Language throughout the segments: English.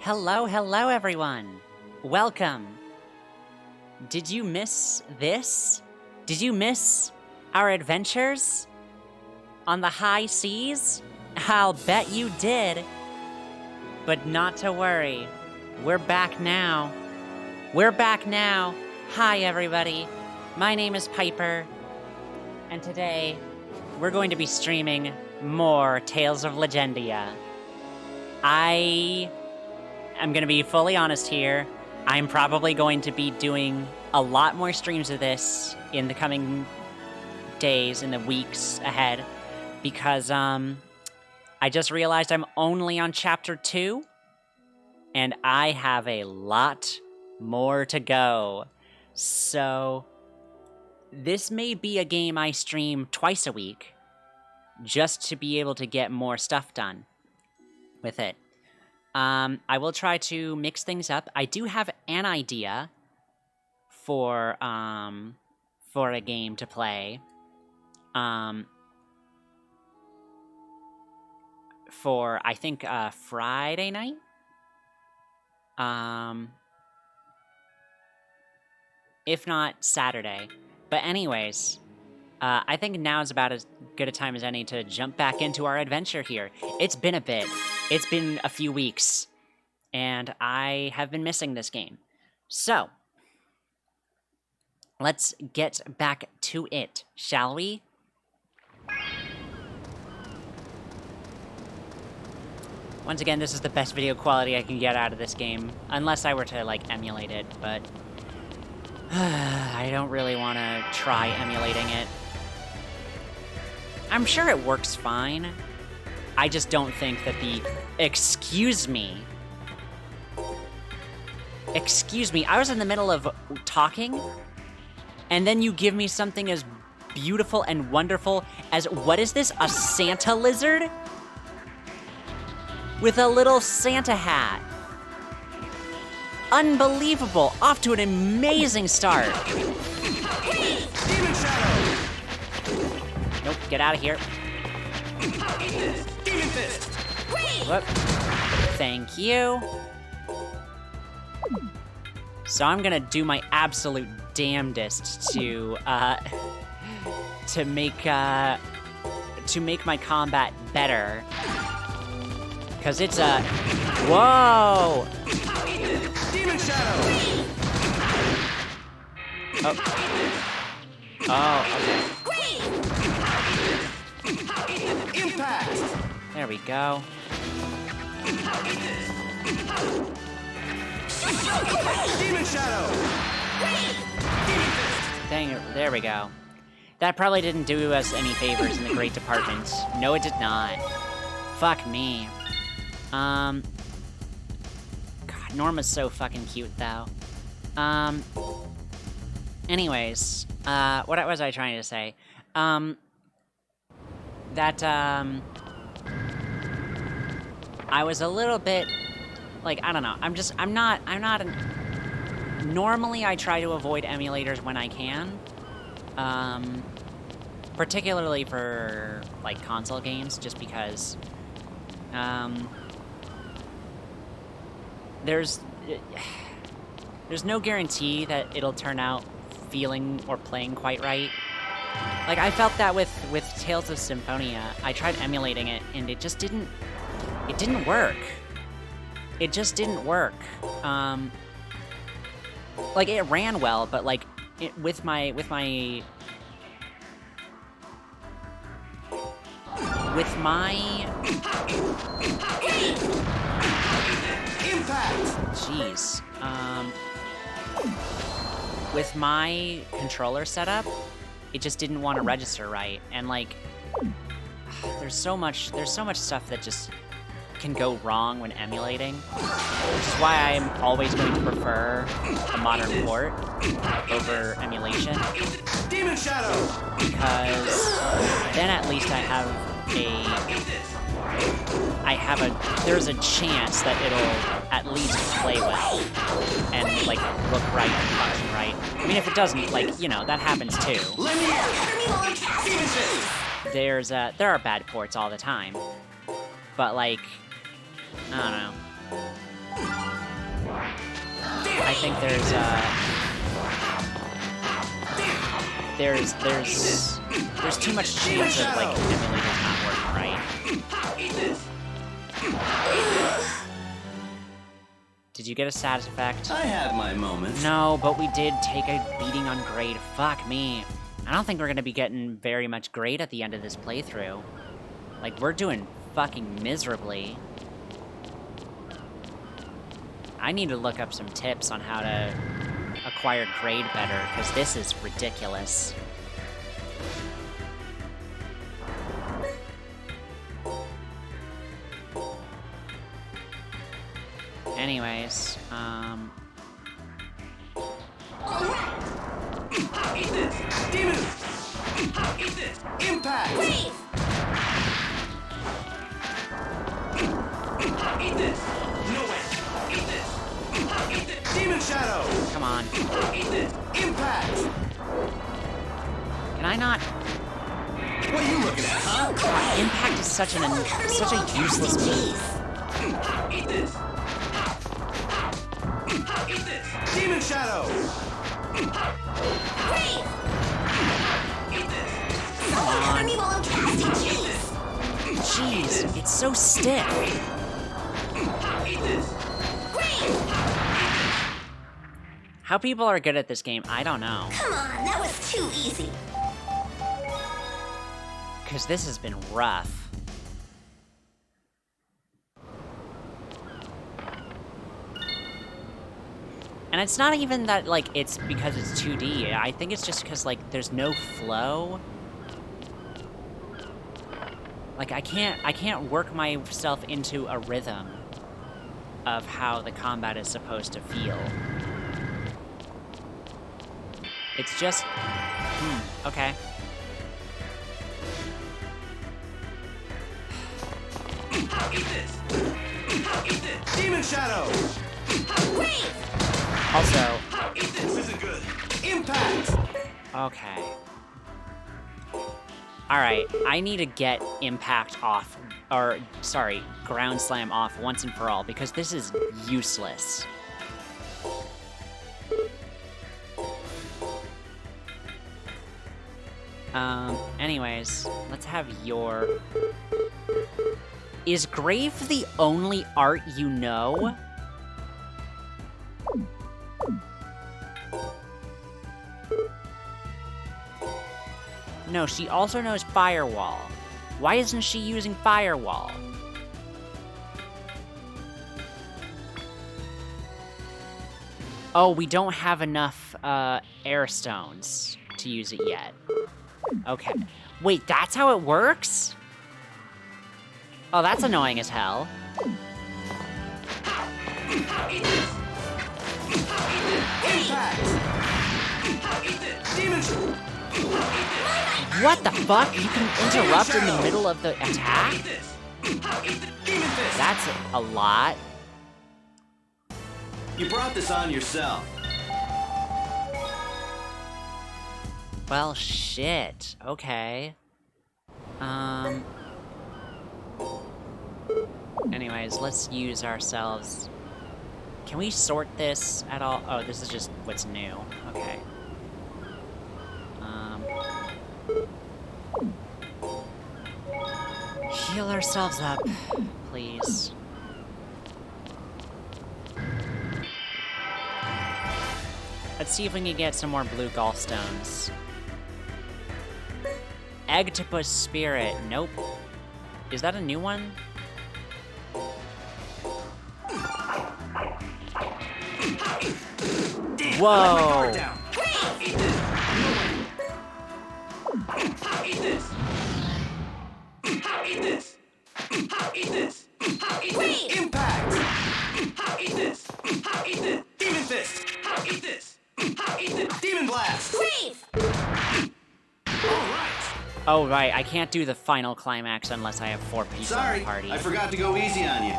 Hello, hello, everyone. Welcome. Did you miss this? Did you miss our adventures on the high seas? I'll bet you did. But not to worry. We're back now. We're back now. Hi, everybody. My name is Piper. And today, we're going to be streaming more Tales of Legendia. I'm going to be fully honest here. I'm probably going to be doing a lot more streams of this in the coming days, in the weeks ahead, because I just realized I'm only on Chapter 2, and I have a lot more to go. So, this may be a game I stream twice a week, just to be able to get more stuff done with it. I will try to mix things up. I do have an idea for a game to play. For, I think, Friday night? If not, Saturday. But anyways, I think now is about as good a time as any to jump back into our adventure here. It's been a bit. It's been a few weeks, and I have been missing this game. So, let's get back to it, shall we? Once again, this is the best video quality I can get out of this game, unless I were to, like, emulate it, but I don't really want to try emulating it. I'm sure it works fine. I just don't think that the... Excuse me, I was in the middle of talking, and then you give me something as beautiful and wonderful as... What is this? A Santa lizard? With a little Santa hat. Unbelievable! Off to an amazing start. Demon Shadow! Nope, get out of here. Demon Fist! Whoop. Thank you. So I'm gonna do my absolute damnedest to make my combat better. Cause it's a... Whoa! Demon Shadow! Oh, okay. Impact! There we go. Demon Shadow! Demon Fist! Dang it, there we go. That probably didn't do us any favors in the great department. No, it did not. Fuck me. God, Norma's so fucking cute, though. Anyways, what was I trying to say? I was a little bit, like, I don't know, normally I try to avoid emulators when I can, particularly for, like, console games, just because, there's no guarantee that it'll turn out feeling or playing quite right. Like, I felt that with Tales of Symphonia. I tried emulating it, and it just didn't work. It just didn't work. Like, it ran well, but, like, with my Impact! Jeez. With my controller setup, it just didn't want to register right, and like, there's so much stuff that just can go wrong when emulating, which is why I'm always going to prefer a modern port over emulation. Demon Shadow! Because then at least there's a chance that it'll at least play well and like look right and function right. I mean, if it doesn't, like, you know, that happens too. There are bad ports all the time, but like, I don't know. I think there's too much chance of like emulators not working right. Did you get a status effect? I have my moments. No, but we did take a beating on grade. Fuck me. I don't think we're gonna be getting very much grade at the end of this playthrough. Like, we're doing fucking miserably. I need to look up some tips on how to acquire grade better, because this is ridiculous. Anyways, Eat this! Demon! Eat this! Impact! Wait! Eat this! No way! Eat this! Eat this! Demon Shadow! come on. Eat this! Impact! Can I not? What are you looking at, huh? God, Impact is such a useless move. Eat this! Eat this! Demon Shadow! Wait! Eat this! Come on. Me while I'm casting cheese. Jeez, it's so stiff. Eat this! Wait! How people are good at this game, I don't know. Come on, that was too easy. Because this has been rough. And it's not even that, like, it's because it's 2D. I think it's just because, like, there's no flow. Like, I can't work myself into a rhythm of how the combat is supposed to feel. It's just... okay. Eat this! Eat this! Demon Shadow! Wait! Also... Eat this! This isn't good! Impact! okay. Alright, I need to get Impact off, or, sorry, Ground Slam off once and for all, because this is useless. Anyways, let's have your... Is Grave the only art you know? No, she also knows Firewall. Why isn't she using Firewall? Oh, we don't have enough, air stones to use it yet. Okay. Wait, that's how it works? Oh, that's annoying as hell. Impact! Demon Shadow! What the fuck? You can interrupt in the middle of the attack? Demon Fist! That's a lot. You brought this on yourself. Well, shit. Okay. Anyways, let's use ourselves. Can we sort this at all? Oh, this is just what's new. Okay. Heal ourselves up, please. Let's see if we can get some more blue golf stones. Eggtopus Spirit. Nope. Is that a new one? Damn, Whoa. I let my guard down. Eat this. Eat this. Eat this. Eat this. Eat this. Impact. Eat this. Eat this. Demon Fist. Eat this. Eat this. Demon Blast. Grave! All right. Oh, right. I can't do the final climax unless I have 4 people in Sorry, the party. I forgot to go easy on you.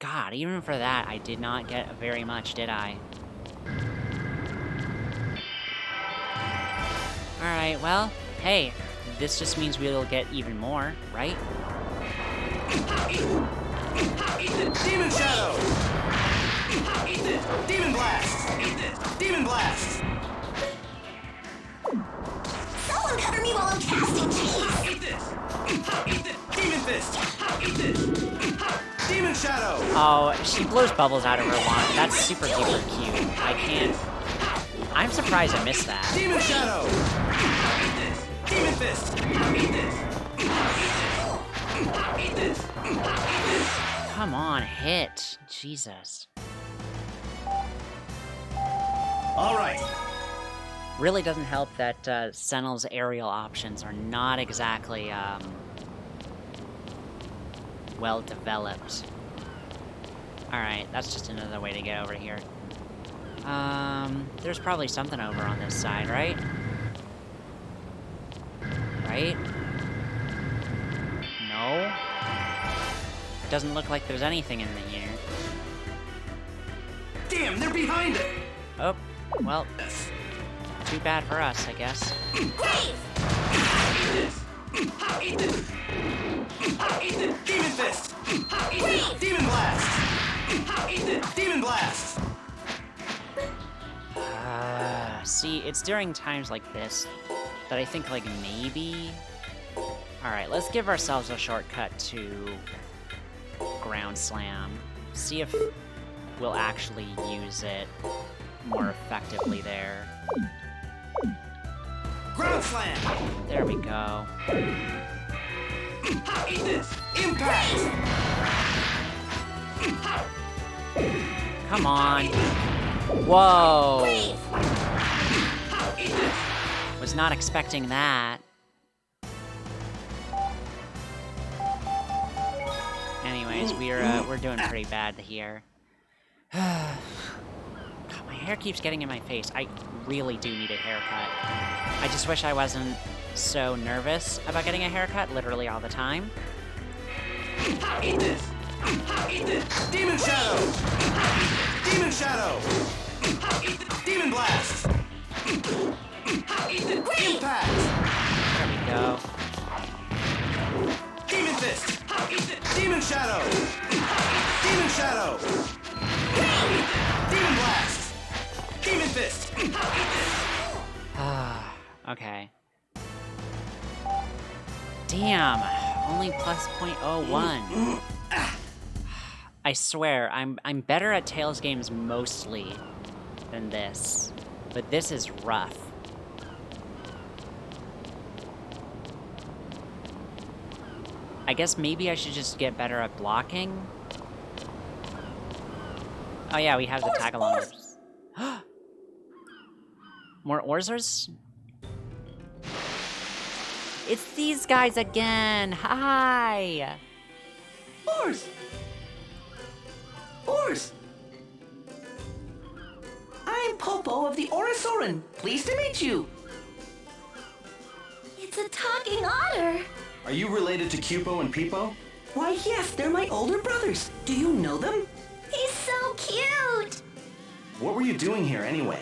God, even for that, I did not get very much, did I? Alright, well, hey, this just means we'll get even more, right? Demon Shadow! Demon Blast! Demon Blast! Someone cover me while I'm casting cheese. Demon Fist! Demon Shadow! Oh, she blows bubbles out of her wand. That's super duper cute. I can't... I'm surprised I missed that. Demon Shadow! Demon Fist! Come on, hit. Jesus. Alright. Really doesn't help that Sentinel's aerial options are not exactly well developed. Alright, that's just another way to get over here. There's probably something over on this side, right? Right? No? Doesn't look like there's anything in here. Damn, they're behind it! Oh, well, too bad for us, I guess. Demon Fist! Demon Blast! Demon Blast! See, it's during times like this that I think, like, maybe... Alright, let's give ourselves a shortcut to Ground Slam. See if we'll actually use it more effectively there. Ground Slam! There we go. Impact! Come on. Whoa! Was not expecting that. Anyways, we're doing pretty bad here. God, my hair keeps getting in my face. I really do need a haircut. I just wish I wasn't so nervous about getting a haircut literally all the time. Demon Shadow! Demon Shadow! Demon Blast! Impact! There we go. Demon Fist! Demon Shadow! Demon Shadow! Demon Blast! Demon Fist! Okay. Damn, only plus 0.01. I swear, I'm better at Tails games mostly than this, but this is rough. I guess maybe I should just get better at blocking. Oh yeah, we have the tag-alongs. More Orzers? It's these guys again! Hi! Ors! Ors! I'm Popo of the Orisoran. Pleased to meet you. It's a talking otter. Are you related to Cupo and Peepo? Why, yes, they're my older brothers. Do you know them? He's so cute. What were you doing here anyway?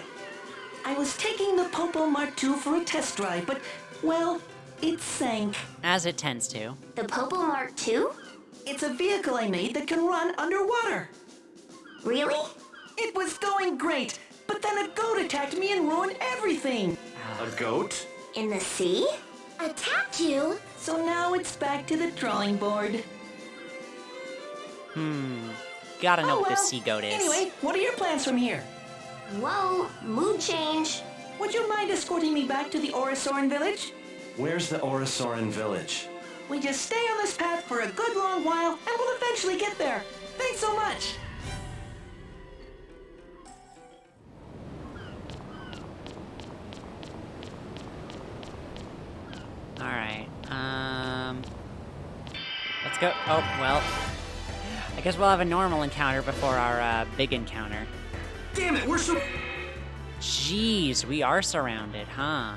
I was taking the Popo Mark II for a test drive, but, well, it sank. As it tends to. The Popo Mark II? It's a vehicle I made that can run underwater. Really? It was going great, but then a goat attacked me and ruined everything. A goat? In the sea? Attacked you? So now it's back to the drawing board. Gotta know Oh, what well. this sea goat is. Anyway, what are your plans from here? Whoa, mood change. Would you mind escorting me back to the Orisoran village? Where's the Orisoran village? We just stay on this path for a good long while, and we'll eventually get there. Thanks so much. Alright, let's go. Oh, well. I guess we'll have a normal encounter before our, big encounter. Damn it, we're so... Jeez, we are surrounded, huh?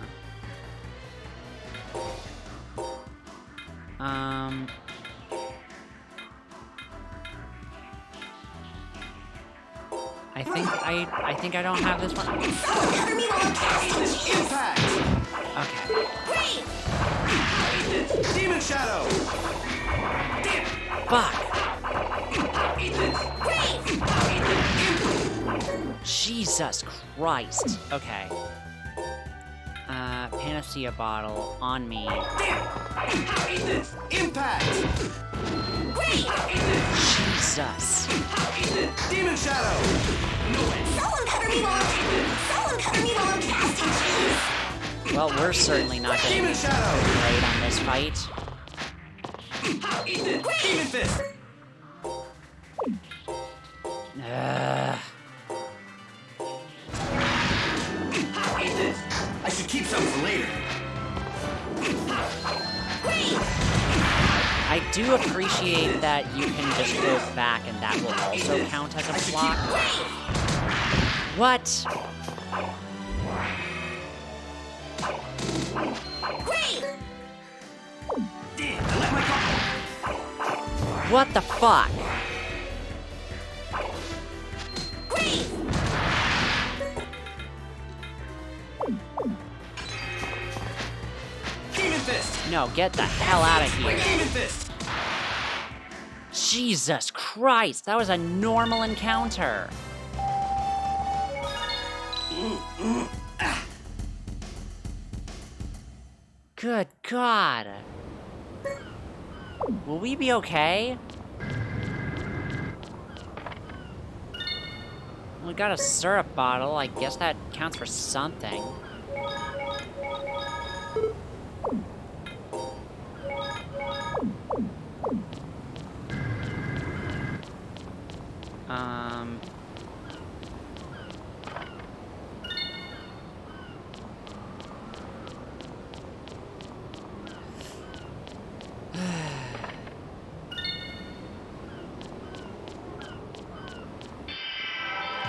I think I don't have this one. Someone cover me while I'm casting cheese. Impact! Okay. Great. Demon Shadow! Damn! Fuck! Eat this. Jesus Christ. Okay. Panacea bottle on me. Eat this. Impact. Jesus. Demon Shadow. No way. Someone cover me while I'm casting, please. Well, we're certainly not getting Demon Shadow. great on this fight. Eat this. Demon Fist. Ugh. Eat this. I should keep some for later. I do appreciate that you can just go back and that will also count as a block. What? Damn, I let my What the fuck? Demon Fist. No, get the hell out of here. Demon Fist. Jesus Christ, that was a normal encounter. Good God. Will we be okay? We got a syrup bottle. I guess that counts for something.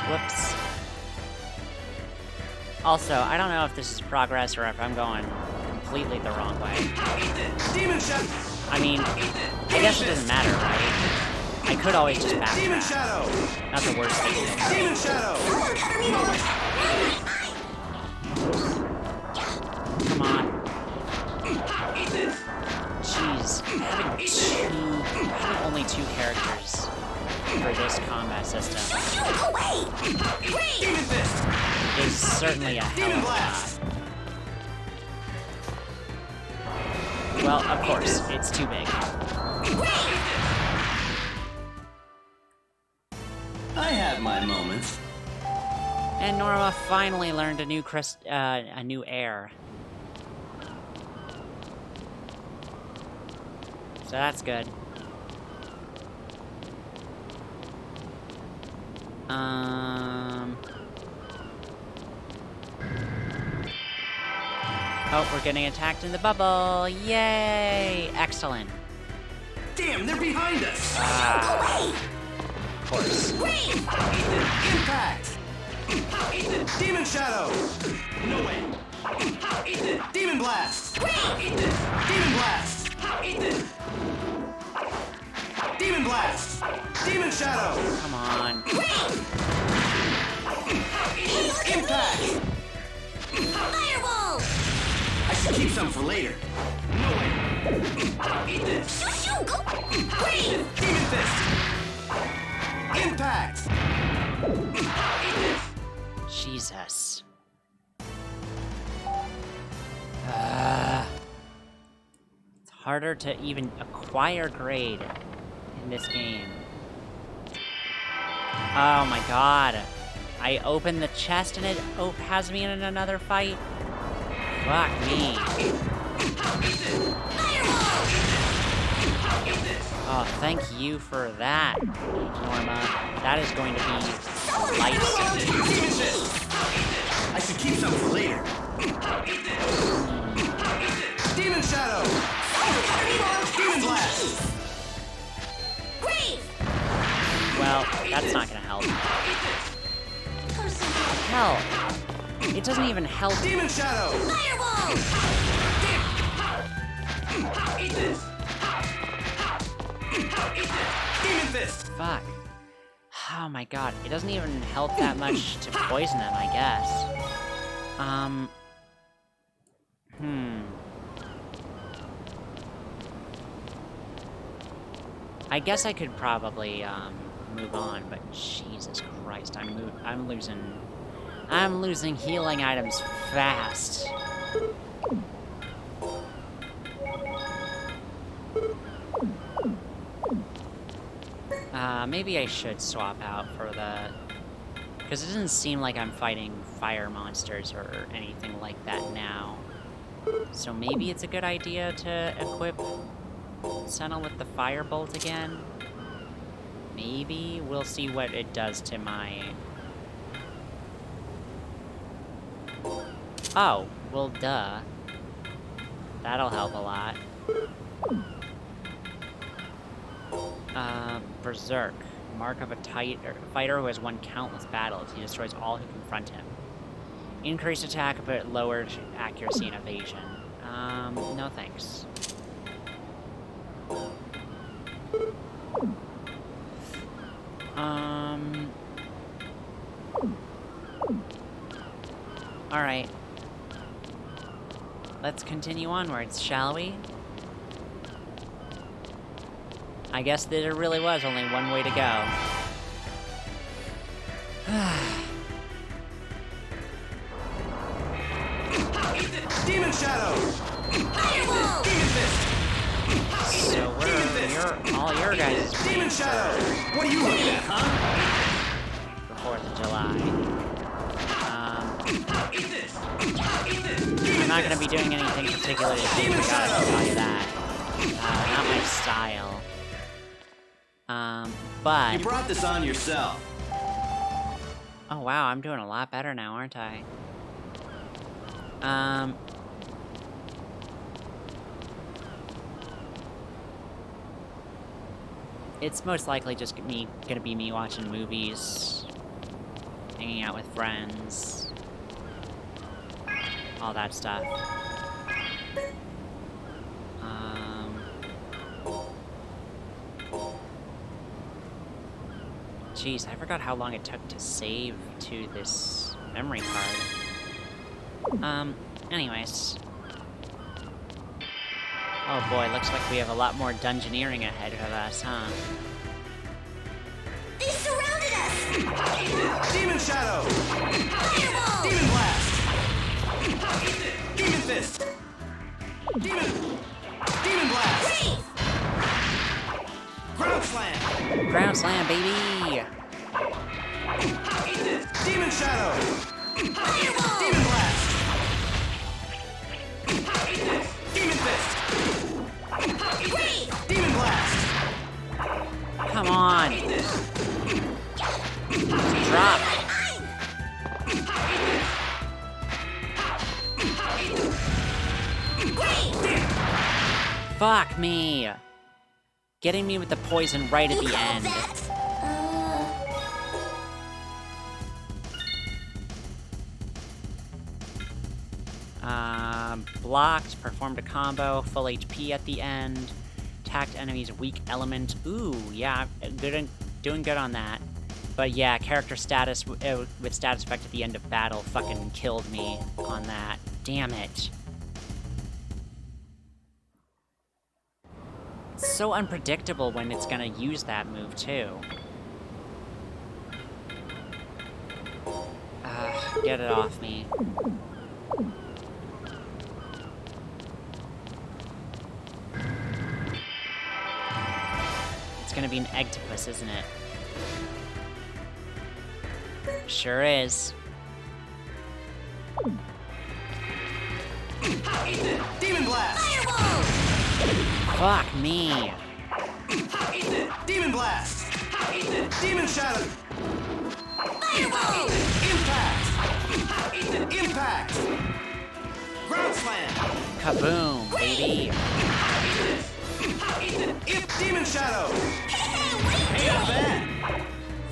Whoops. Also, I don't know if this is progress or if I'm going completely the wrong way. Demon Shadow. I mean, I guess it doesn't matter, right? I could always just Demon backtrack. Shadow. Not the worst thing to do. Demon Shadow. Someone cover me while I'm Come on. Eat this. Jeez. Having only two characters for this combat system Go away! Demon Fist. is certainly a hell Demon of a Blast. lot. Well, of course, it's too big. I have my moments. And Norma finally learned a new air. So that's good. Oh, we're getting attacked in the bubble. Yay! Excellent. Damn, they're behind us. Of course. Impact. Demon Shadow. No way. Demon Blast. Demon Blast. Demon Blast. Demon Shadow. Come on. Impact. Fireball! I should keep some for later. No way. Eat this. Shoo, go! Demon Fist. Impact. Jesus. It's harder to even acquire grade in this game. Oh my god. I open the chest and it has me in another fight? Fuck me. Oh, thank you for that, Norma. That is going to be life-saving. Demon Fist. I should keep some for later. Demon Shadow. Demon Blast. Well, that's not gonna help. Hell, it doesn't even help. Demon Shadow. Eat this. Demon Fist. Fuck. Oh my god, it doesn't even help that much to poison them, I guess. I guess I could probably move on, but Jesus Christ, I'm losing healing items fast. Maybe I should swap out for the... Because it doesn't seem like I'm fighting fire monsters or anything like that now. So maybe it's a good idea to equip Sentinel with the firebolt again. Maybe. We'll see what it does to my... Oh, well, duh. That'll help a lot. Berserk. Mark of a fighter who has won countless battles. He destroys all who confront him. Increased attack, but lowered accuracy and evasion. No thanks. Alright. Let's continue onwards, shall we? I guess there really was only one way to go. Demon Shadow! Firewall! Demon Fist! So all your guys' Demon Shadow! What are you looking at, huh? the 4th of July. I'm not going to be doing anything particularly Demon patriotic, I Shadow! can tell you that. Not my style. You But... brought this on yourself. Oh wow, I'm doing a lot better now, aren't I? It's most likely just gonna be me watching movies, hanging out with friends, all that stuff. Jeez, I forgot how long it took to save to this memory card. Anyways. Oh boy, looks like we have a lot more dungeoneering ahead of us, huh? They surrounded us! Demon Shadow! Firewall! Demon Blast! Demon Fist! Demon Blast! Freeze! Ground Slam! Ground slam, baby! Demon Shadow! Firewall! Demon Blast! Demon Fist! Freeze! Demon Blast! Come on! Drop! Fuck me! Getting me with the poison right at You the call end. that? Blocked, performed a combo, full HP at the end, attacked enemies' weak element. Ooh, yeah, doing good on that. But yeah, character status with status effect at the end of battle fucking killed me on that. Damn it. It's so unpredictable when it's gonna use that move, too. Get it off me. It's gonna be an Egtopus, isn't it? Sure is. Demon Blast! Firewall! Fuck me. Demon Blast! Demon Shadow! Firewall! Impact! Impact! Ground Slam! Kaboom, baby. Demon Shadow! Hey, Not bad!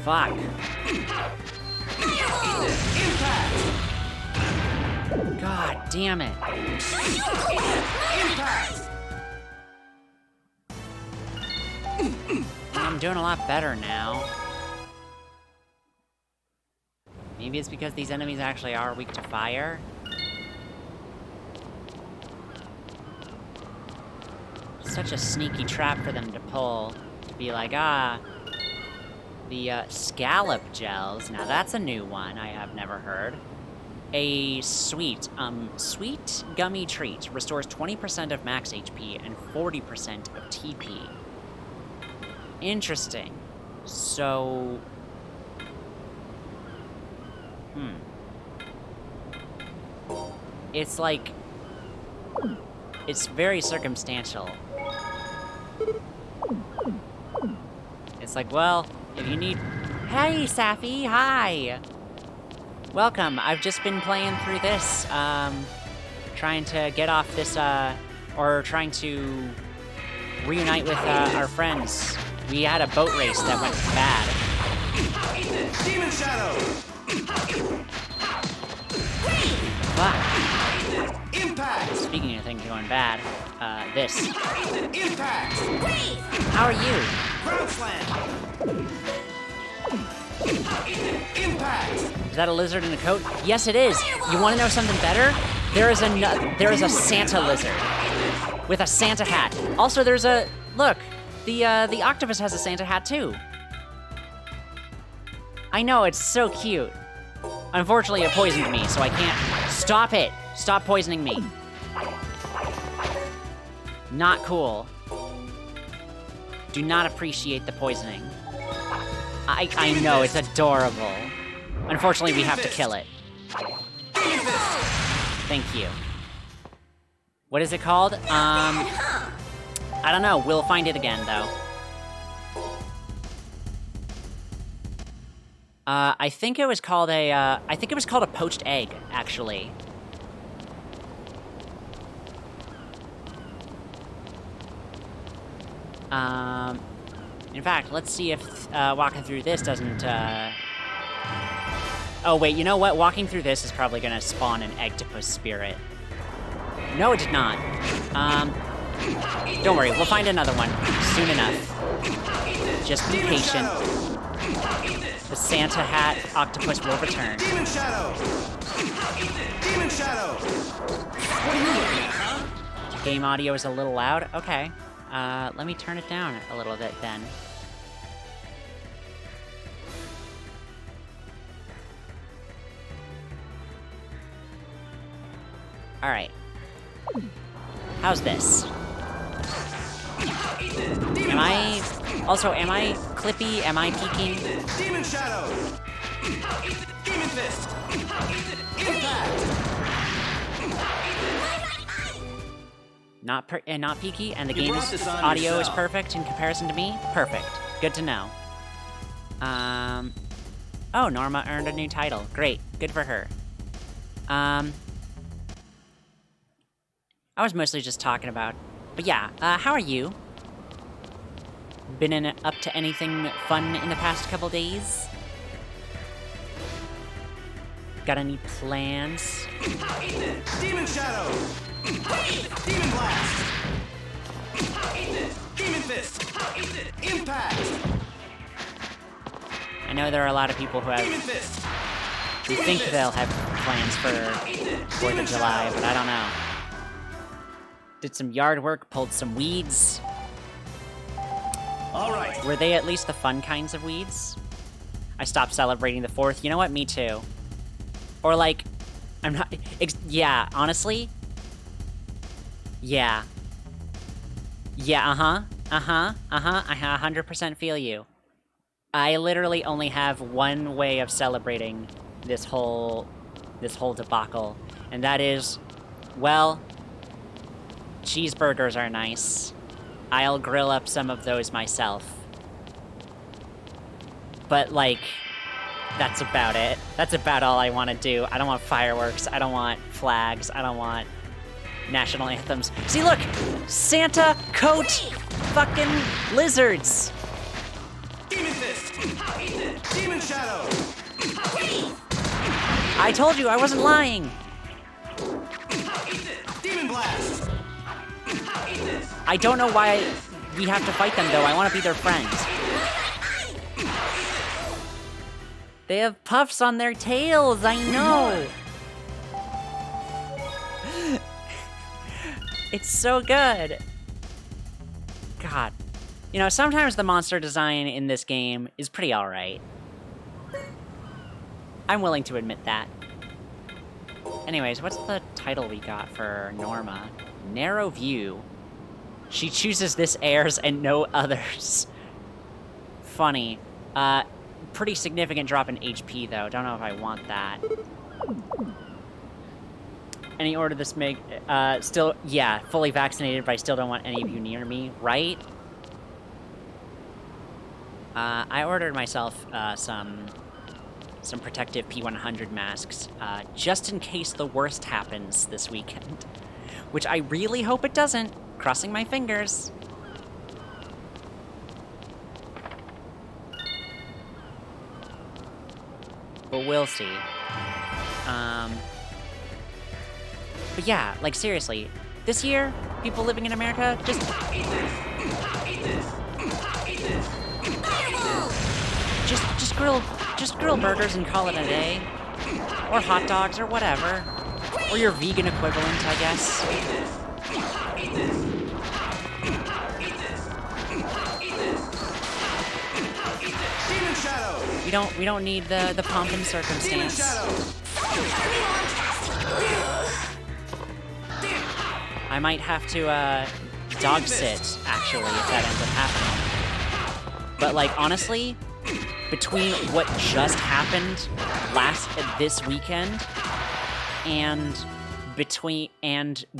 Fuck. Firewall! Impact! God damn it. Impact! I'm doing a lot better now. Maybe it's because these enemies actually are weak to fire? Such a sneaky trap for them to pull. be like, ah, the scallop gels. Now that's a new one I have never heard. A sweet gummy treat restores 20% of max HP and 40% of TP. Interesting. So, it's like, it's very circumstantial. It's like, well, if you need... Hey, Safi, hi! Welcome, I've just been playing through this, trying to get off this, or trying to reunite with, our friends. We had a boat race that went bad. Demon Shadow! Fuck. Impact! Speaking of things going bad, this. Impact! How are you? Ground Slam! Impact! Is that a lizard in a coat? Yes, it is. You want to know something better? There is a Santa lizard with a Santa hat. Also, there's a look. The octopus has a Santa hat too. I know, it's so cute. Unfortunately, it poisoned me, so I can't. Stop it! Stop poisoning me. Not cool. Do not appreciate the poisoning. I know, it's adorable. Unfortunately, we have to kill it. Thank you. What is it called? I don't know. We'll find it again, though. I think it was called a poached egg, actually. In fact, let's see if walking through this doesn't, Oh, wait, you know what? Walking through this is probably gonna spawn an Ectopus spirit. No, it did not. Don't worry, we'll find another one soon enough. Just be patient. The Santa hat octopus will return. Demon Shadow! Demon Shadow! What are you looking at, huh? Game audio is a little loud? Okay. Let me turn it down a little bit then. Alright. How's this? Am I clippy? Am I peeking? Demon Shadow! Demon Fist! Impact! Not peaky, and the You brought game's this on audio is yourself. perfect in comparison to me? Perfect. Good to know. Oh, Norma earned a new title. Great. Good for her. I was mostly just talking about... But yeah, how are you? Been up to anything fun in the past couple days? Got any plans? Demon Shadow! Demon Blast! Demon Fist! Impact! I know there are a lot of people who Demon have... Fist! who think they'll have plans for 4th of July, but I don't know. Did some yard work, pulled some weeds. All right. Were they at least the fun kinds of weeds? I stopped celebrating the 4th. You know what? Me too. Or like, I'm not... yeah, honestly. Yeah. Yeah, I 100% feel you. I literally only have one way of celebrating this whole debacle, and that is, well, cheeseburgers are nice. I'll grill up some of those myself. But, like, that's about it. That's about all I want to do. I don't want fireworks. I don't want flags. I don't want national anthems. See, look! Santa coat fucking lizards! Demon Fist! Demon Shadow! I told you, I wasn't lying! Demon Blast! I don't know why we have to fight them, though. I want to be their friends. They have puffs on their tails, I know! It's so good! God. You know, sometimes the monster design in this game is pretty alright. I'm willing to admit that. Anyways, what's the title we got for Norma? Narrow View. She chooses this heirs and no others. Funny. Pretty significant drop in HP, though. Don't know if I want that. Any order this make... still... Yeah, fully vaccinated, but I still don't want any of you near me, right? I ordered myself, some protective P100 masks, just in case the worst happens this weekend. Which I really hope it doesn't. Crossing my fingers. But we'll see. But yeah, like seriously, this year, people living in America, just grill burgers and call it a day. Or hot dogs or whatever. Or your vegan equivalent, I guess. We don't need the pomp and circumstance. I might have to dog sit, actually, if that ends up happening. But like honestly, between what just happened this weekend and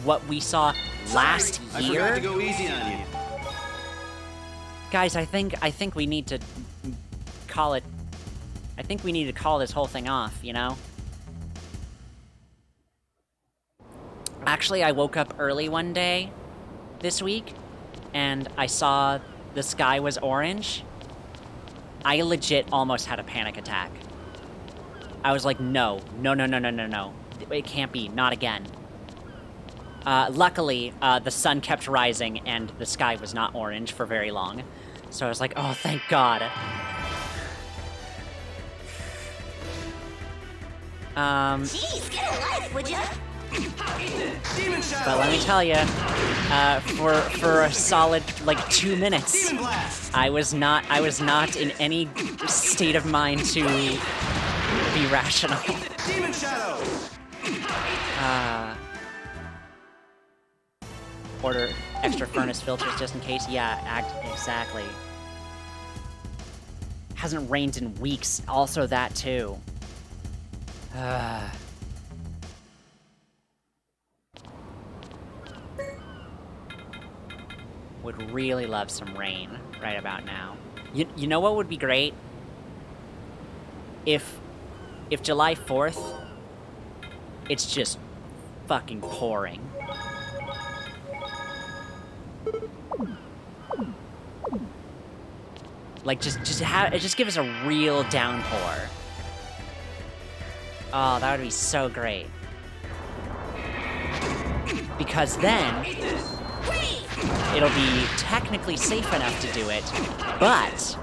what we saw last year. I forgot to go easy on you. Guys, I think we need to call it. I think we need to call this whole thing off, you know? Actually, I woke up early one day this week, and I saw the sky was orange. I legit almost had a panic attack. I was like, no. It can't be, not again. Luckily, the sun kept rising, and the sky was not orange for very long. So I was like, oh, thank God. Jeez, get a life, would ya? But let me tell you, for a solid like 2 minutes, I was not in any state of mind to be rational. Demon Shadow. Order extra furnace filters just in case. Yeah, exactly. Hasn't rained in weeks. Also that too. Would really love some rain right about now. You know what would be great? If July 4th, it's just fucking pouring. Like just give us a real downpour. Oh, that would be so great. Because then it'll be technically safe enough to do it, but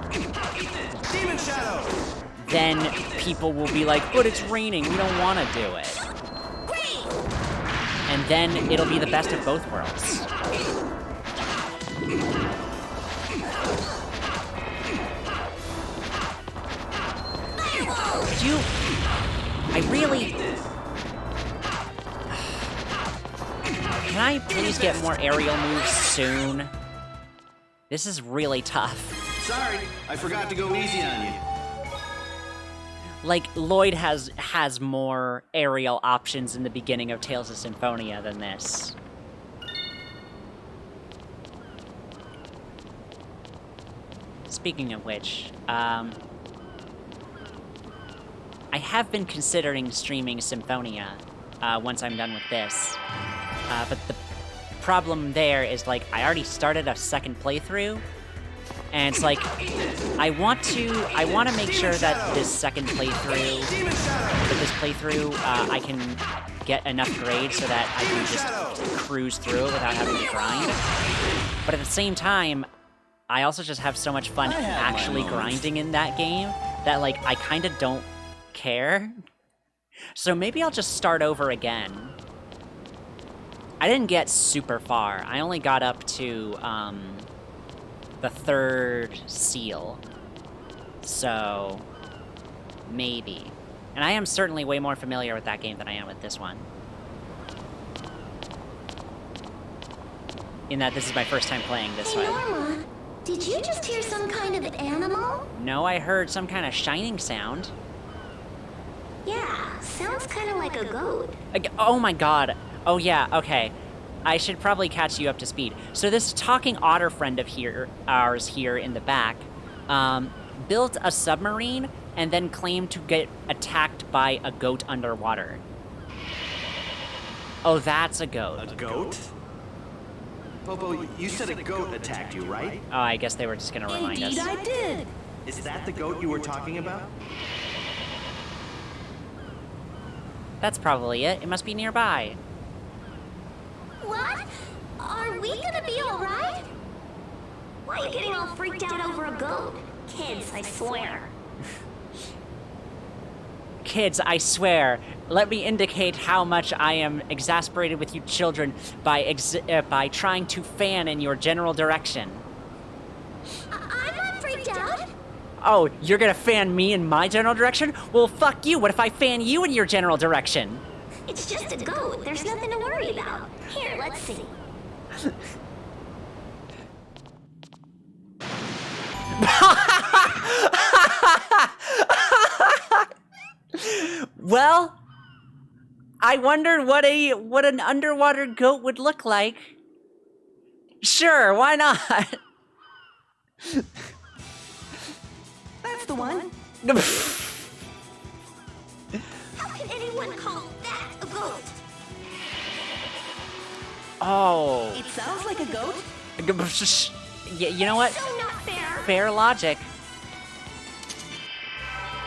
Demon Shadow. then people will be like, but it's raining, we don't want to do it. And then it'll be the best of both worlds. Can I please get more aerial moves soon? This is really tough. Sorry, I forgot to go easy on you. Like, Lloyd has more aerial options in the beginning of Tales of Symphonia than this. Speaking of which, I have been considering streaming Symphonia once I'm done with this. But the problem there is, like, I already started a second playthrough, and it's like, I want to make sure that this second playthrough, I can get enough grades so that I can just cruise through without having to grind. But at the same time, I also just have so much fun actually grinding in that game that, like, I kind of don't care. So maybe I'll just start over again. I didn't get super far. I only got up to, the third seal. So, maybe. And I am certainly way more familiar with that game than I am with this one. In that this is my first time playing this Hey, one. Norma, did you just hear some kind of animal? No, I heard some kind of shining sound. Yeah, sounds kind of like a goat. Oh my god. Oh yeah, okay. I should probably catch you up to speed. So this talking otter friend of ours here in the back, built a submarine and then claimed to get attacked by a goat underwater. Oh, that's a goat. A goat? Popo, you said a goat attacked you, right? Oh, I guess they were just gonna remind Indeed, us. I did. Is that the goat you were talking about? That's probably it. It must be nearby. What? Are we gonna be alright? Why are you getting all freaked out over a goat? Kids, I swear. Kids, I swear, let me indicate how much I am exasperated with you children by trying to fan in your general direction. I'm not freaked out. Oh, you're gonna fan me in my general direction? Well, fuck you. What if I fan you in your general direction? It's just a goat. There's nothing to worry about. Here, let's see. Well, I wondered what an underwater goat would look like. Sure, why not? That's the one. How can anyone call that a goat? Oh. It sounds like a goat. You know what? So not fair. Fair logic.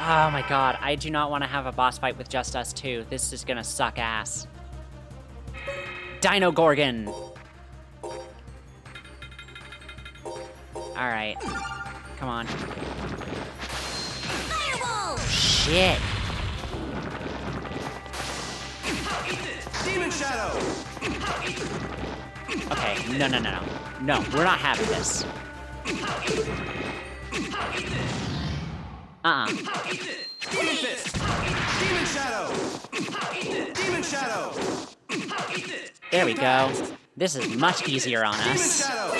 Oh my god, I do not want to have a boss fight with just us two. This is gonna suck ass. Dino Gorgon! Alright. Come on. Fireball! Shit! Demon Shadow! Okay, no. No, we're not having this. Demon Fist! Demon Shadow! Demon Shadow! There we go. This is much easier on Demon us. Shadow!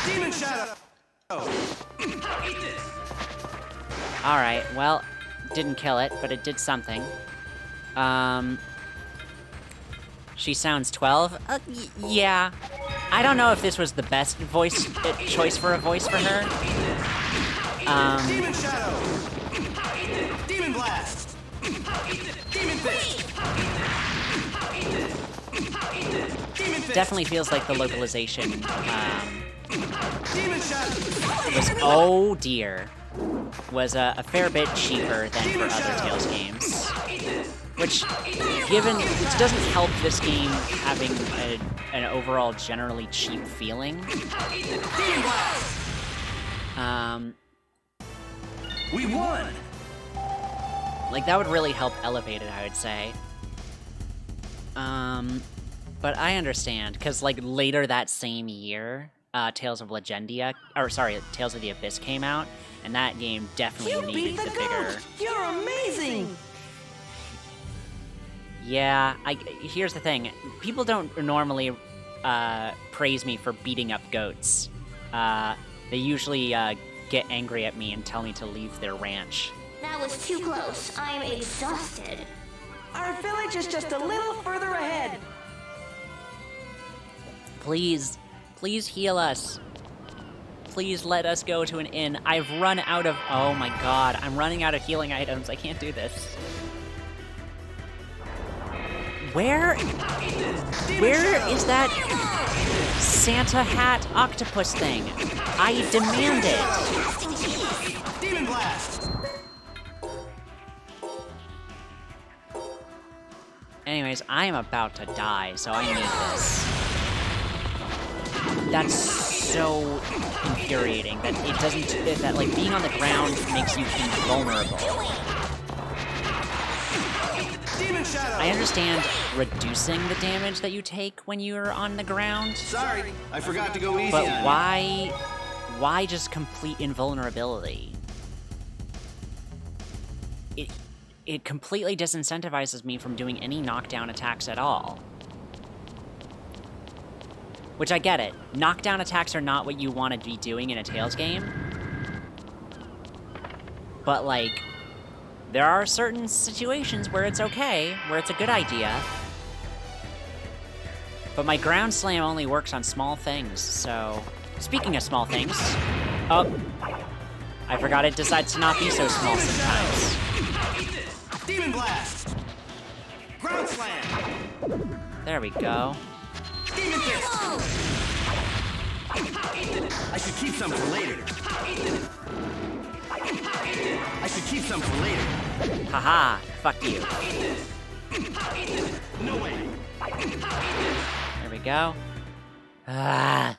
Demon Shadow! Alright, well, didn't kill it, but it did something. She sounds 12? Yeah. I don't know if this was the best choice for a voice for her. Demon Shadow! Demon Blast! Demon Fist! Demon Fist! Definitely feels like the localization, Demon Shadow! was, oh dear, was a fair bit cheaper than for other Tales games. Which doesn't help this game having an overall generally cheap feeling. Demon Blast! We won! Like, that would really help elevate it, I would say. But I understand, because, like, later that same year, Tales of Legendia, or sorry, Tales of the Abyss came out, and that game definitely You beat needed the the bigger... goat. You're amazing. Yeah, here's the thing. People don't normally praise me for beating up goats. They usually get angry at me and tell me to leave their ranch. That was too close. I'm exhausted. Our village is just a little further ahead. Please heal us. Please let us go to an inn. I've run out of... Oh my god, I'm running out of healing items. I can't do this. Where is that Santa hat octopus thing? I demand it. Demon Blast! Anyways, I am about to die, so I need this. That's so infuriating that it doesn't... that, like, being on the ground makes you invulnerable. Demon Shadow! I understand reducing the damage that you take when you're on the ground, Sorry, I forgot to go easy but on why just complete invulnerability? It completely disincentivizes me from doing any knockdown attacks at all. Which I get it. Knockdown attacks are not what you want to be doing in a Tales game. But, like, there are certain situations where it's okay, where it's a good idea. But my ground slam only works on small things, so... Speaking of small things... Oh. I forgot it decides to not be so small sometimes. Demon Blast! Ground Slam! There we go. Demon Fist! I should keep some for later. I should keep some for later. Haha, fuck you. No way. There we go. Ah.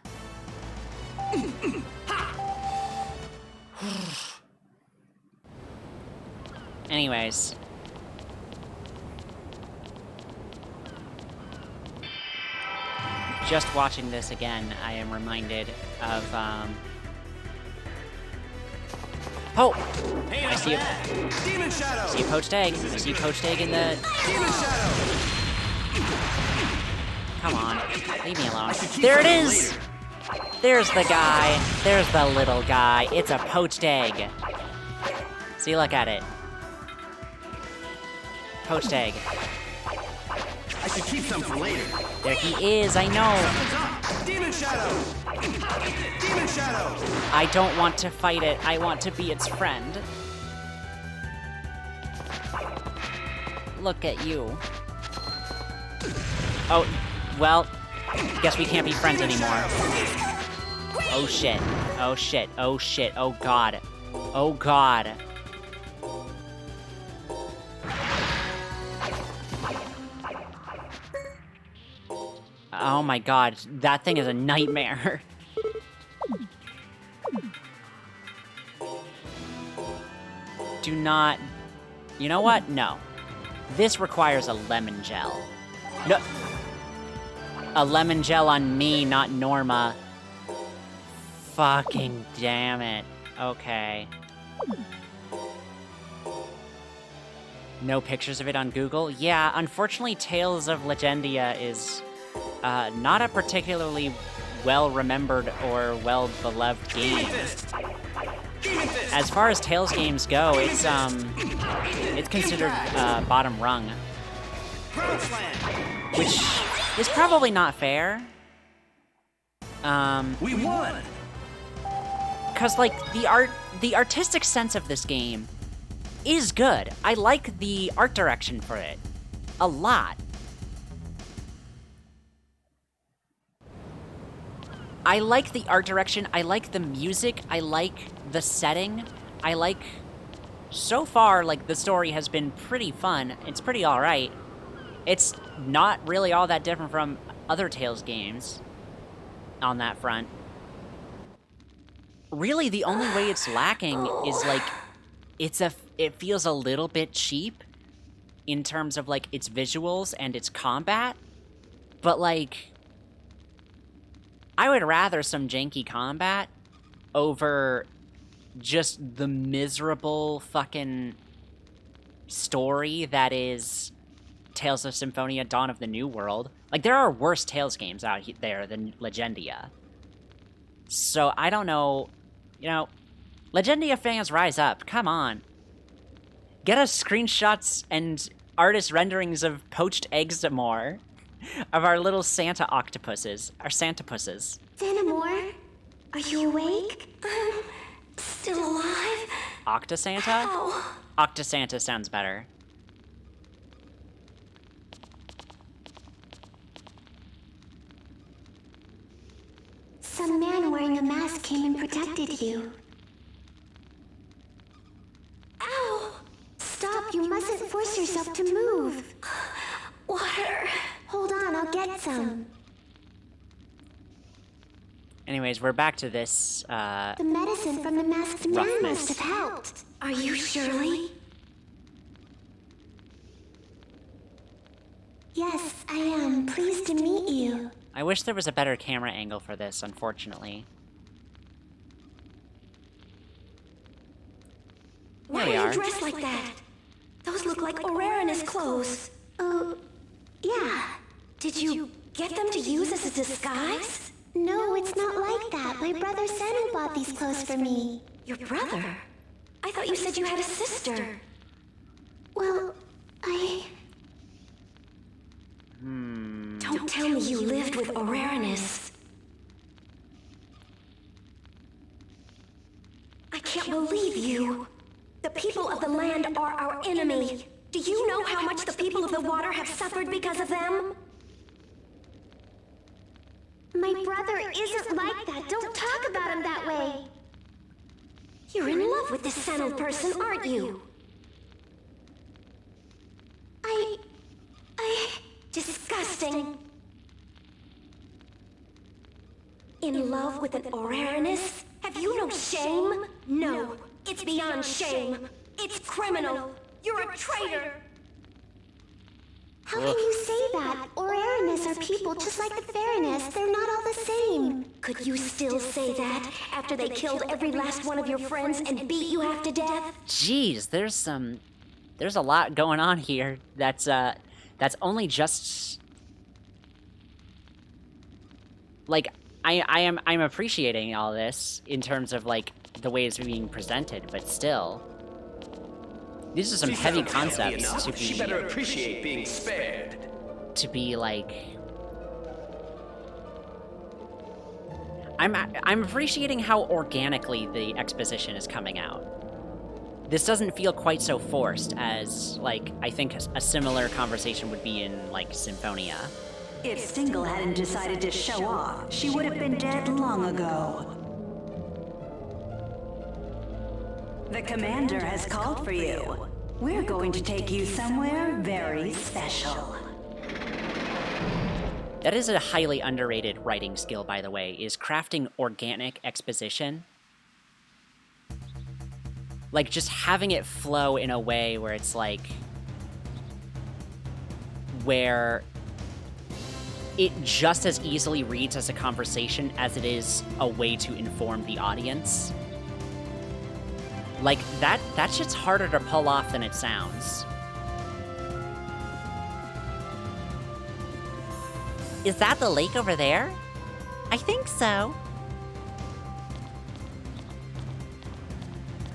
Anyways. Just watching this again, I am reminded of, Oh! Hey, I see a, Demon Shadow! see a poached egg. I see a poached egg in the... Demon Shadow! Come on. Leave me alone. There it is! There's the guy. There's the little guy. It's a poached egg. See, look at it. Poached egg. I should keep some for later. There he is, I know. Demon Shadow! Demon Shadow! I don't want to fight it. I want to be its friend. Look at you. Oh, well, guess we can't be friends anymore. Oh shit. Oh shit. Oh shit. Oh god. Oh god. Oh my god, that thing is a nightmare. Do not... You know what? No. This requires a lemon gel. No. A lemon gel on me, not Norma. Fucking damn it. Okay. No pictures of it on Google? Yeah, unfortunately Tales of Legendia is not a particularly well-remembered or well-beloved game. As far as Tales games go, it's considered bottom rung. Which is probably not fair. We won! Cause like the artistic sense of this game is good. I like the art direction for it a lot. I like the art direction, I like the music, I like the setting, I like... So far, like, the story has been pretty fun. It's pretty alright. It's not really all that different from other Tales games on that front. Really, the only way it's lacking is, like, it feels a little bit cheap in terms of, like, its visuals and its combat, but, like... I would rather some janky combat over just the miserable fucking story that is Tales of Symphonia Dawn of the New World. Like, there are worse Tales games out there than Legendia. So, I don't know, you know, Legendia fans, rise up, come on. Get us screenshots and artist renderings of poached eggs more. Of our little Santa octopuses. Our Santapusses. Xanamore, are you awake? Still alive? Octosanta? Ow. Octosanta sounds better. Some man wearing a mask came and protected you. Ow! Stop, you mustn't force yourself to move. Water. Hold on, I'll get some. Anyways, we're back to this, The medicine from the masked man roughness. must have helped. Are you Shirley? Yes, I am. Pleased to meet you. I wish there was a better camera angle for this, unfortunately. Why we are are. you dressed like that? Those look like Orarina's clothes. Oh, yeah. Did you get them to use as a disguise? No, it's not like that. My brother Senu bought these clothes for me. Your brother? I thought you said you had a sister. Well, Don't tell me you lived with Orarinus. I can't believe you. The people of the land are our enemy. Do you know how much the people of the water have suffered because of them? my brother isn't like that. Don't talk about him that way. You're in love with this Senu person, aren't you? I... Disgusting. In love with an Orarinus? Have you no shame? No, it's beyond shame. It's criminal. You're a traitor. How can you say that? Orarines are people just like the Fairness. They're not all the same. Could you still say that after they killed every last one of your friends and beat you half to death? Jeez, there's a lot going on here. That's only just like I'm appreciating all this in terms of like the way it's being presented, but still, these are some heavy concepts to She be better appreciate being spared. like. I'm appreciating how organically the exposition is coming out. This doesn't feel quite so forced as, like, I think a similar conversation would be in, like, Symphonia. If Stingle hadn't decided to show off, she would have been dead long ago. The commander has called for you. We're going to take you somewhere very special. That is a highly underrated writing skill, by the way, is crafting organic exposition. Like, just having it flow in a way where it's like... where it just as easily reads as a conversation as it is a way to inform the audience. Like, that shit's harder to pull off than it sounds. Is that the lake over there? I think so.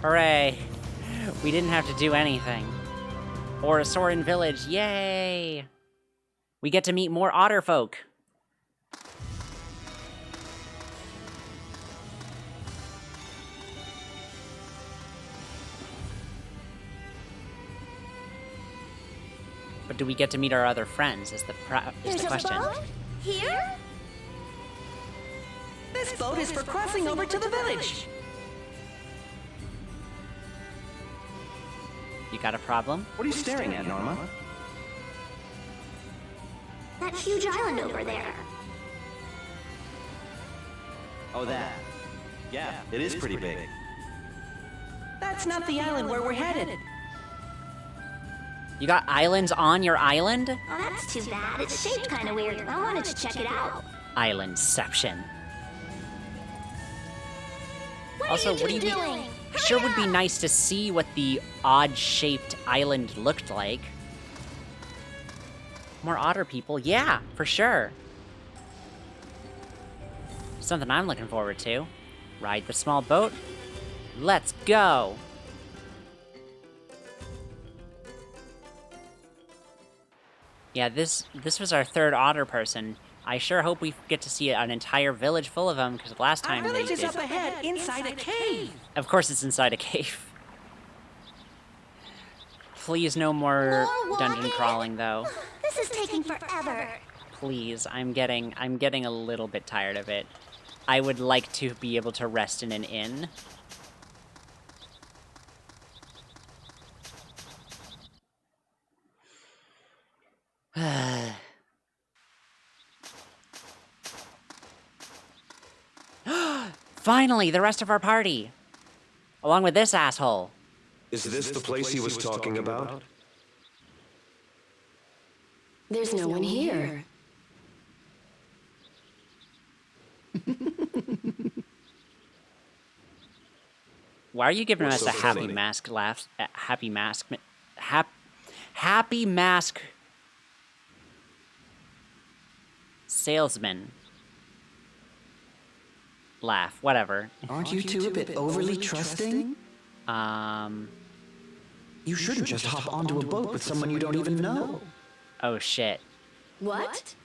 Hooray. We didn't have to do anything. Or a Sorin village, yay! We get to meet more otter folk. But do we get to meet our other friends is the question. A boat? Here? This boat is for crossing over to the village. You got a problem? What are you staring at, Norma? That huge island over there. Oh, that. Yeah, it is pretty big. That's not the island where we're headed. You got islands on your island? Oh, that's too bad. It's shaped kind of weird. I wanted to check it out. Islandception. What Also, are you two doing? Sure would be nice to see what the odd-shaped island looked like. More otter people, yeah, for sure. Something I'm looking forward to. Ride the small boat. Let's go! Yeah, this was our third otter person. I sure hope we get to see an entire village full of them, because last time Our they village is did... up ahead, inside a cave. Of course it's inside a cave. Please, no more More dungeon walking? crawling, though. This is taking forever. Please, I'm getting a little bit tired of it. I would like to be able to rest in an inn. Finally, the rest of our party! Along with this asshole. Is this the place he was talking about? There's no one here. Why are you giving What's us so a happy funny? mask laugh? Happy mask. Happy mask. Salesman. Laugh. Whatever. Aren't you two a bit overly trusting? You shouldn't just hop onto a boat with someone you don't even know. Oh shit. What?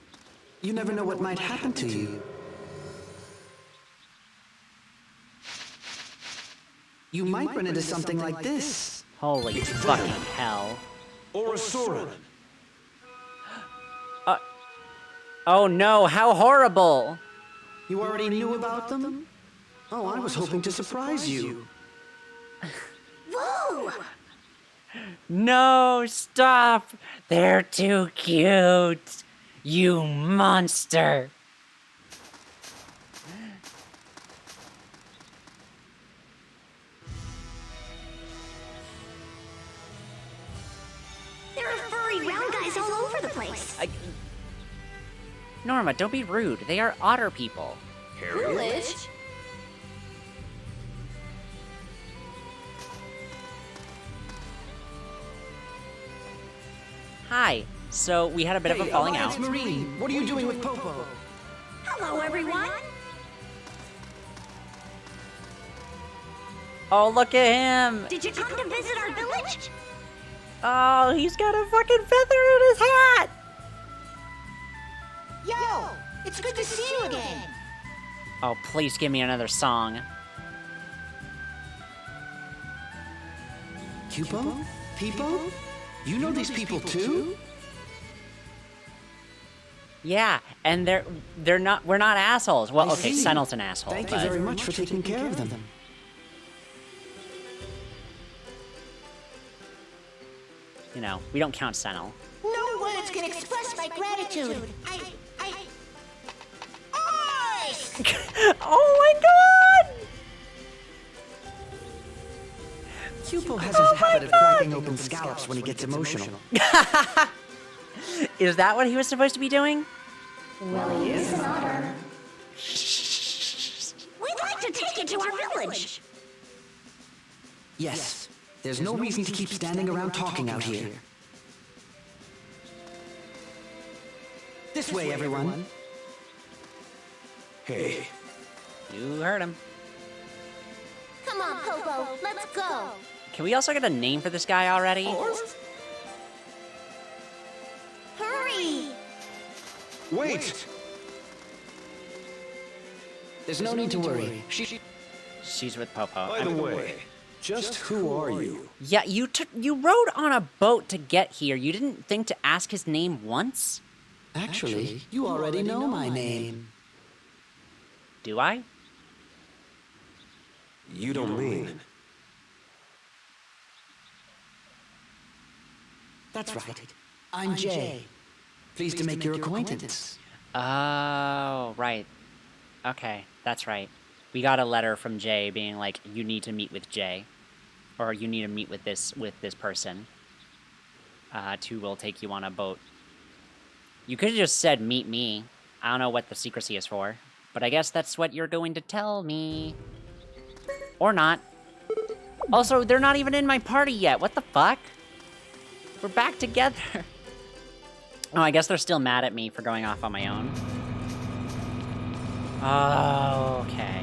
You never know what might happen to you. You might run into something like this. Holy fucking hell. Or a Soren. Oh no, how horrible! You already knew about them? Oh, I was hoping to surprise you. Whoa! No, stop! They're too cute! You monster! There are furry round guys all over the place. Norma, don't be rude. They are otter people. Village? Hi. So, we had a bit of a falling out. Alliance Marine, what are you doing with Popo? Hello, everyone. Oh, look at him! Did you come to visit our village? Oh, he's got a fucking feather in his hat! Yo, it's good to see you again. Oh, please give me another song. Cupo? Peepo? You know these people too? Yeah, and we're not assholes. Well, I okay, see. Senel's an asshole, Thank you but very much for taking care of them. you know, we don't count Senel. No words can express my gratitude. Oh my god! Cupo has a habit of cracking open scallops when he gets emotional. Is that what he was supposed to be doing? Well, he is an otter. We'd like to take you to our village. Yes, there's no reason to keep standing around talking out here. This way, everyone. Hey, You heard him. Come on, Popo, let's go. Can we also get a name for this guy already? Hurry! wait! There's no need to worry. She's with Popo. By the way, just who are you? Yeah, you rode on a boat to get here. You didn't think to ask his name once? Actually, you already know my name. Do I? You don't mean... That's right. I'm Jay. Pleased to make your acquaintance. Oh, right. Okay, that's right. We got a letter from Jay being like, you need to meet with Jay. Or you need to meet with this person. Two will take you on a boat. You could have just said, meet me. I don't know what the secrecy is for. But I guess that's what you're going to tell me. Or not. Also, they're not even in my party yet. What the fuck? We're back together. Oh, I guess they're still mad at me for going off on my own. Oh, okay.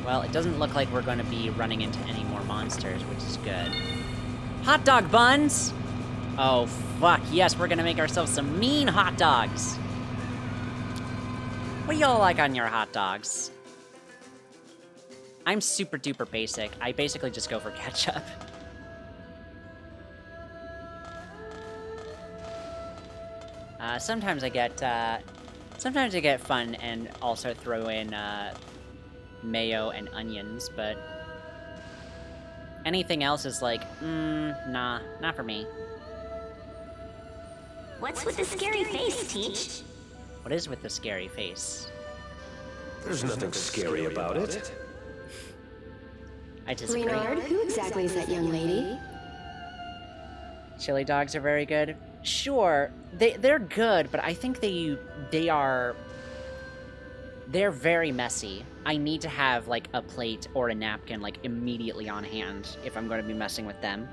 Well, it doesn't look like we're going to be running into any more monsters, which is good. Hot dog buns! Oh, fuck. Yes, we're going to make ourselves some mean hot dogs. What do y'all like on your hot dogs? I'm super duper basic. I basically just go for ketchup. Sometimes I get fun and also throw in mayo and onions, but anything else is like, nah, not for me. What's with the scary face, Teach? What is with the scary face? There's nothing scary about it. I disagree. Reynard, who exactly is that young lady? Chili dogs are very good. Sure, they're good, but I think they're very messy. I need to have like a plate or a napkin like immediately on hand if I'm going to be messing with them.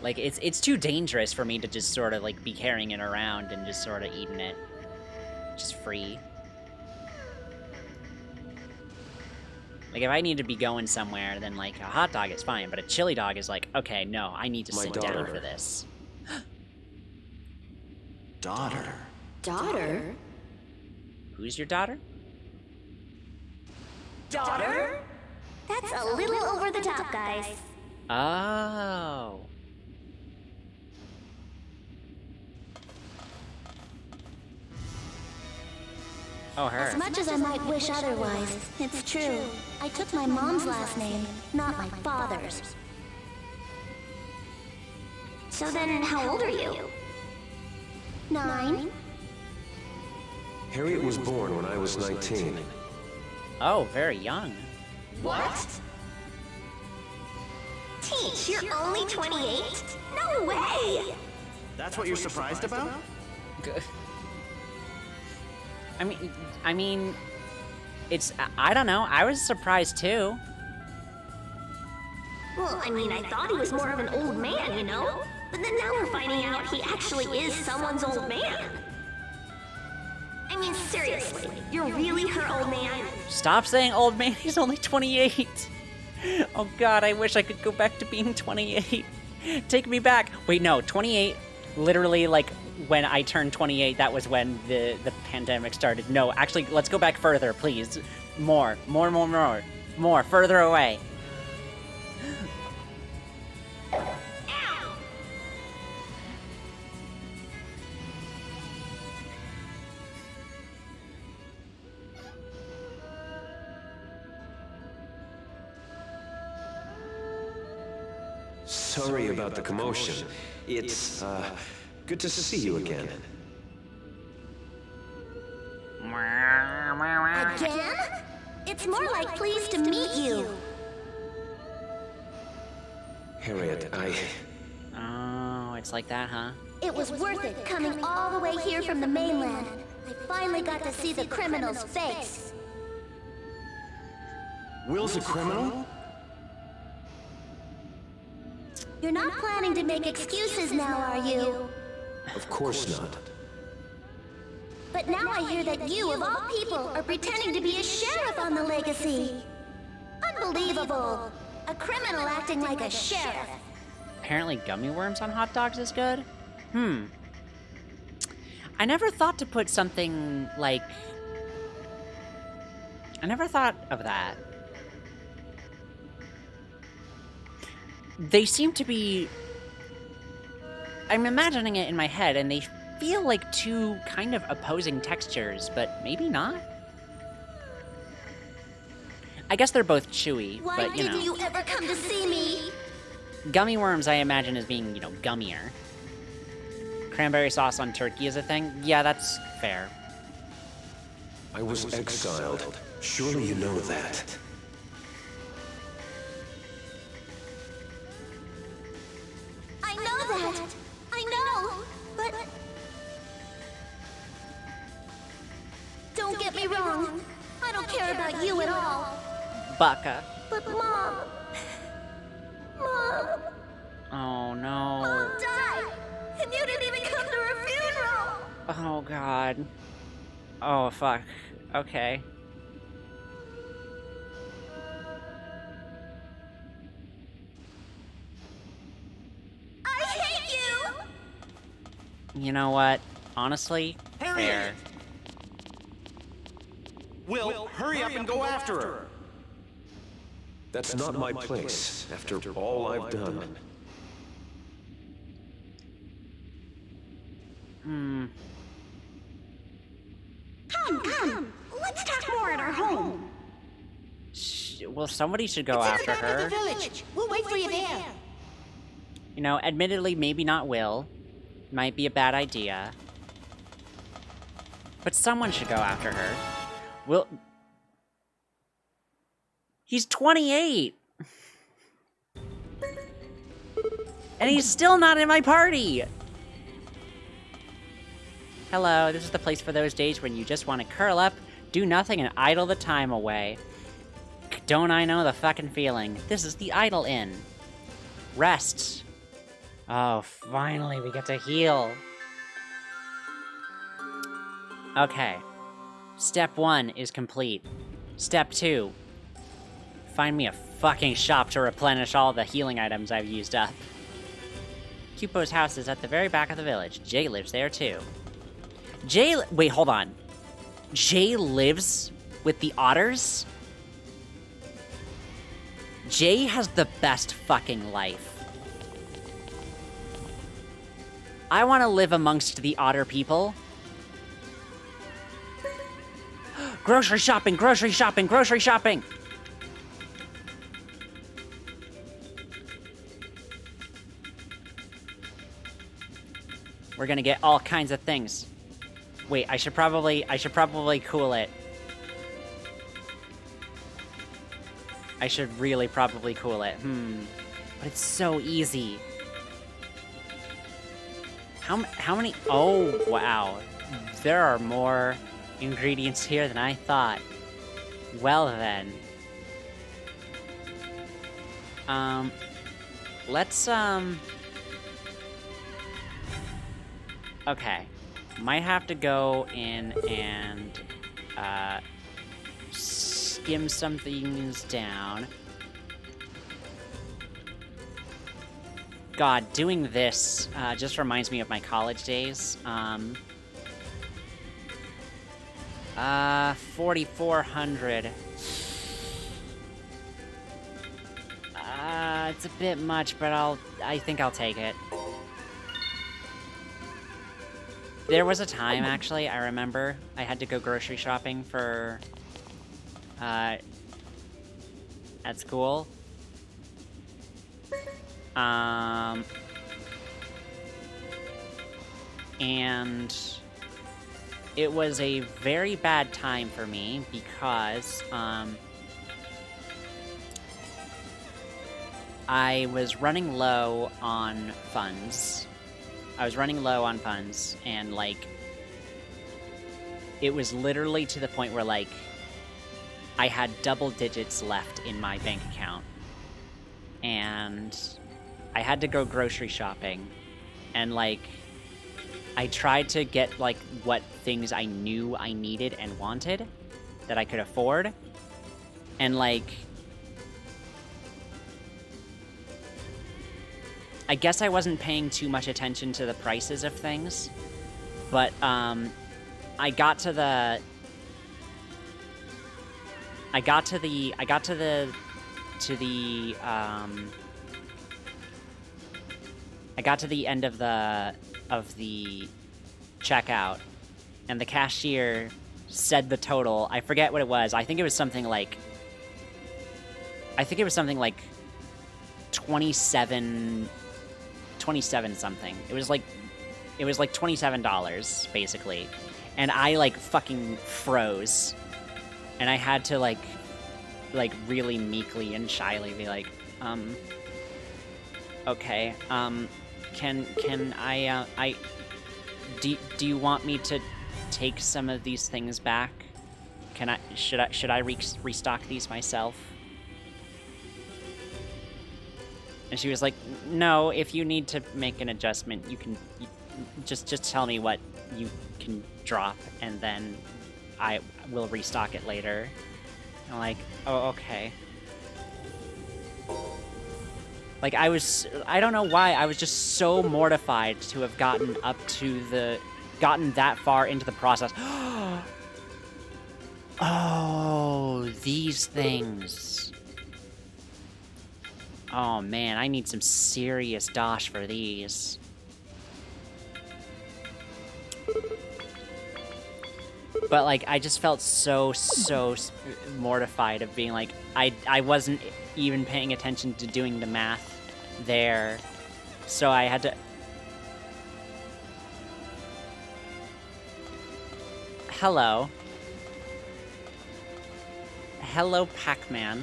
Like it's too dangerous for me to just sort of like be carrying it around and just sort of eating it just free. Like, if I need to be going somewhere, then, like, a hot dog is fine, but a chili dog is like, okay, no, I need to sit down for this. Daughter. Daughter? Who's your daughter? Daughter? That's a little over the top, guys. Oh. Oh, her. As much as I might wish otherwise, it's true. I took my mom's last name, not my father's. So then, how old are you? 9. Harriet was born when I was 19. Oh, very young. What? Teach, you're only 28? No way! That's what you're surprised about? I mean, it's, I don't know, I was surprised too. Well, I mean, I thought he was more of an old man, you know? But then now we're finding out he actually is someone's old man. I mean, seriously, you're really her old man? Stop saying old man, he's only 28. Oh god, I wish I could go back to being 28. Take me back. Wait, no, 28, literally, like, when I turned 28, that was when the pandemic started. No, actually, let's go back further, please. More, further away. Ow! Sorry about the commotion. It's, good to see you again. Again? It's more like pleased to meet you. Harriet, Oh, it's like that, huh? It was worth it coming all the way here from the mainland. I finally got to see the criminal's face. Will's a criminal? You're not planning to make excuses now, are you? Of course not. But now I hear that you, of all people, are pretending to be a sheriff on the Legacy. Unbelievable. A criminal acting like a sheriff. Apparently gummy worms on hot dogs is good? I never thought to put something like... I never thought of that. They seem to be... I'm imagining it in my head, and they feel like two kind of opposing textures, but maybe not? I guess they're both chewy, Why but, you know. didn't you ever come to see me? Gummy worms, I imagine, as being, you know, gummier. Cranberry sauce on turkey is a thing? Yeah, that's fair. I was exiled. Surely you know that. I know that. I know. But... Don't get me wrong. I don't care about you at all. Baka. But Mom... Mom... Oh, no. Mom died! And you didn't even come to her funeral! Oh, God. Oh, fuck. Okay. I hate you! You know what? Honestly, Harriet! fair. Will, hurry up and go after her! That's not my place, after all I've done. Come. Let's talk more at our home. Well, somebody should go after her. Village. We'll wait for you there. You know, admittedly, maybe not Will. Might be a bad idea. But someone should go after her. Will... He's 28! And he's still not in my party! Hello, this is the place for those days when you just want to curl up, do nothing, and idle the time away. Don't I know the fucking feeling? This is the Idle Inn. Rest. Oh, finally, we get to heal. Okay. Step 1 is complete. Step 2. Find me a fucking shop to replenish all the healing items I've used up. Cupo's house is at the very back of the village. Jay lives there too. Wait, hold on. Jay lives with the otters? Jay has the best fucking life. I want to live amongst the otter people. Grocery shopping, grocery shopping, grocery shopping! We're gonna get all kinds of things. Wait, I should probably cool it. I should really probably cool it. But it's so easy. How many? Oh, wow. There are more ingredients here than I thought. Well then. Let's, okay. Might have to go in and, skim some things down. God, doing this, just reminds me of my college days. 4,400. It's a bit much, but I think I'll take it. There was a time, actually, I remember, I had to go grocery shopping for, at school. And it was a very bad time for me because, I was running low on funds. And, like, it was literally to the point where, like, I had double digits left in my bank account. And I had to go grocery shopping. And, like, I tried to get, like, what things I knew I needed and wanted that I could afford. And, like, I guess I wasn't paying too much attention to the prices of things, but, I got to the end of the checkout, and the cashier said the total. I forget what it was. I think it was something like 27 something. It was like $27 basically. And I like fucking froze. And I had to like really meekly and shyly be like, okay, can I do you want me to take some of these things back? Should I restock these myself? And she was like, no, if you need to make an adjustment, you can just tell me what you can drop, and then I will restock it later. And I'm like, oh, okay. Like, I don't know why, I was just so mortified to have gotten that far into the process. Oh, these things. Oh man, I need some serious dosh for these. But like, I just felt so mortified of being like, I wasn't even paying attention to doing the math there. So I had to... Hello. Hello, Pac-Man.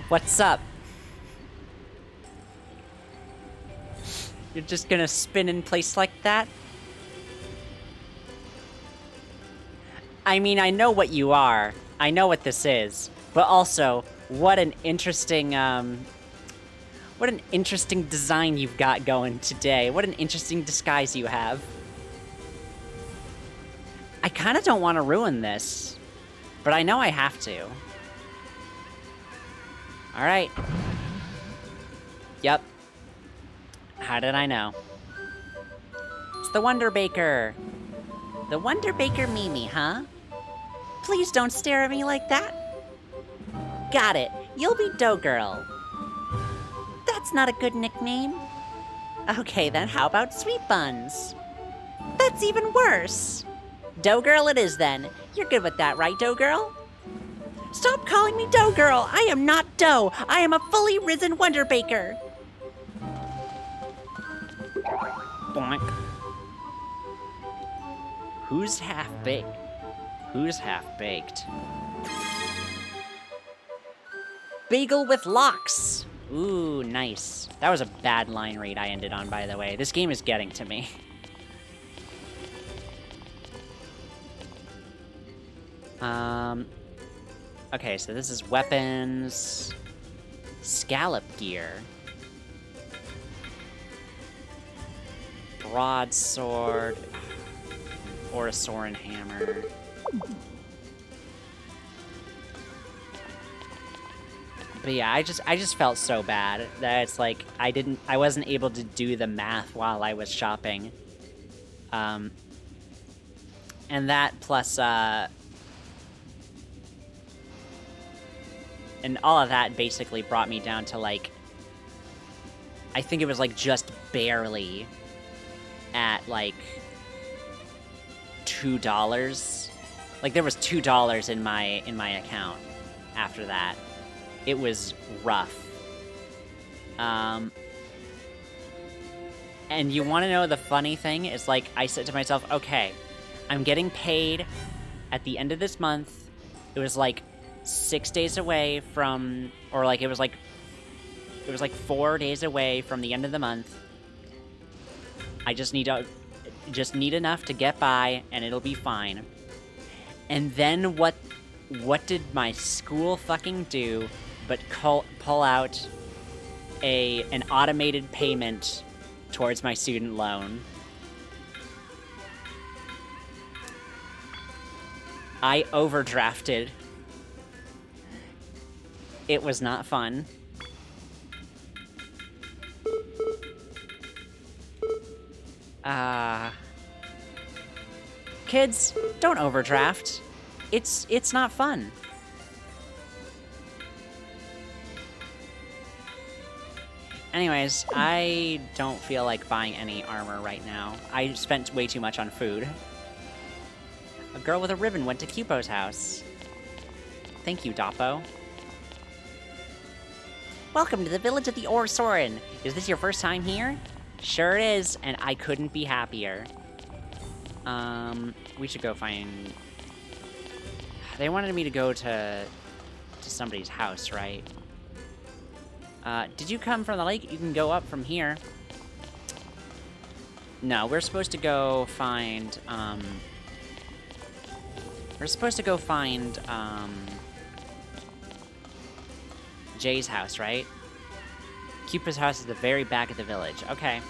What's up? You're just gonna spin in place like that? I mean, I know what you are. I know what this is. But also, what an interesting design you've got going today. What an interesting disguise you have. I kind of don't want to ruin this, but I know I have to. All right. Yep. How did I know? It's the Wonder Baker. The Wonder Baker Mimi, huh? Please don't stare at me like that. Got it. You'll be Dough Girl. That's not a good nickname. Okay, then how about Sweet Buns? That's even worse. Dough Girl it is, then. You're good with that, right, Dough Girl? Stop calling me Dough Girl! I am not dough! I am a fully risen Wonder Baker! Boink. Who's half-baked? Who's half-baked? Bagel with locks! Ooh, nice. That was a bad line read I ended on, by the way. This game is getting to me. Okay, so this is weapons, scallop gear, broadsword, or a Soren hammer. But yeah, I just felt so bad that it's like I wasn't able to do the math while I was shopping. And that plus and all of that basically brought me down to, like, I think it was, like, just barely at, like, $2. Like, there was $2 in my account after that. It was rough. And you want to know the funny thing? Is, like, I said to myself, okay, I'm getting paid at the end of this month. It was, like, 6 days away from, or like it was like 4 days away from the end of the month. I just need enough to get by, and it'll be fine. And then what did my school fucking do but pull out an automated payment towards my student loan? I overdrafted. It was not fun. Kids, don't overdraft. It's not fun. Anyways, I don't feel like buying any armor right now. I spent way too much on food. A girl with a ribbon went to Cupo's house. Thank you, Doppo. Welcome to the village of the Soren. Is this your first time here? Sure it is, and I couldn't be happier. We should go find... They wanted me to go to somebody's house, right? Did you come from the lake? You can go up from here. No, we're supposed to go find, Jay's house, right? Cupa's house is the very back of the village. Okay.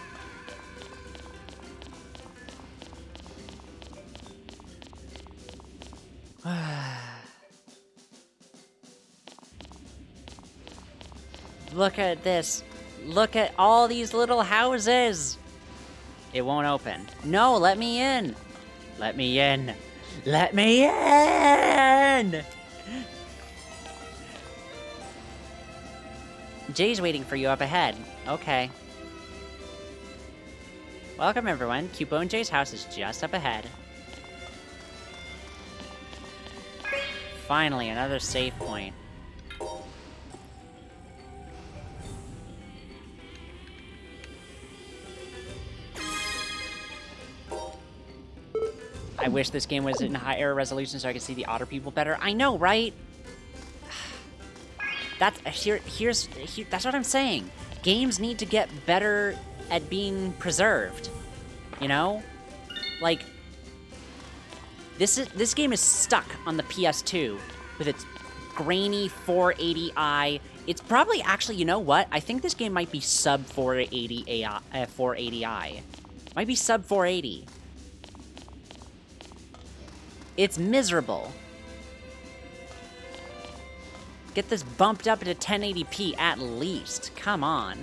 Look at this. Look at all these little houses. It won't open. No, let me in. Let me in. Let me in! Jay's waiting for you up ahead. Okay. Welcome, everyone. Cupo and Jay's house is just up ahead. Finally, another save point. I wish this game was in higher resolution so I could see the otter people better. I know, right? that's what I'm saying. Games need to get better at being preserved. You know? Like, this game is stuck on the PS2 with its grainy 480i. It's probably actually, you know what? I think this game might be sub 480i. Might be sub 480. It's miserable. Get this bumped up to 1080p at least. Come on.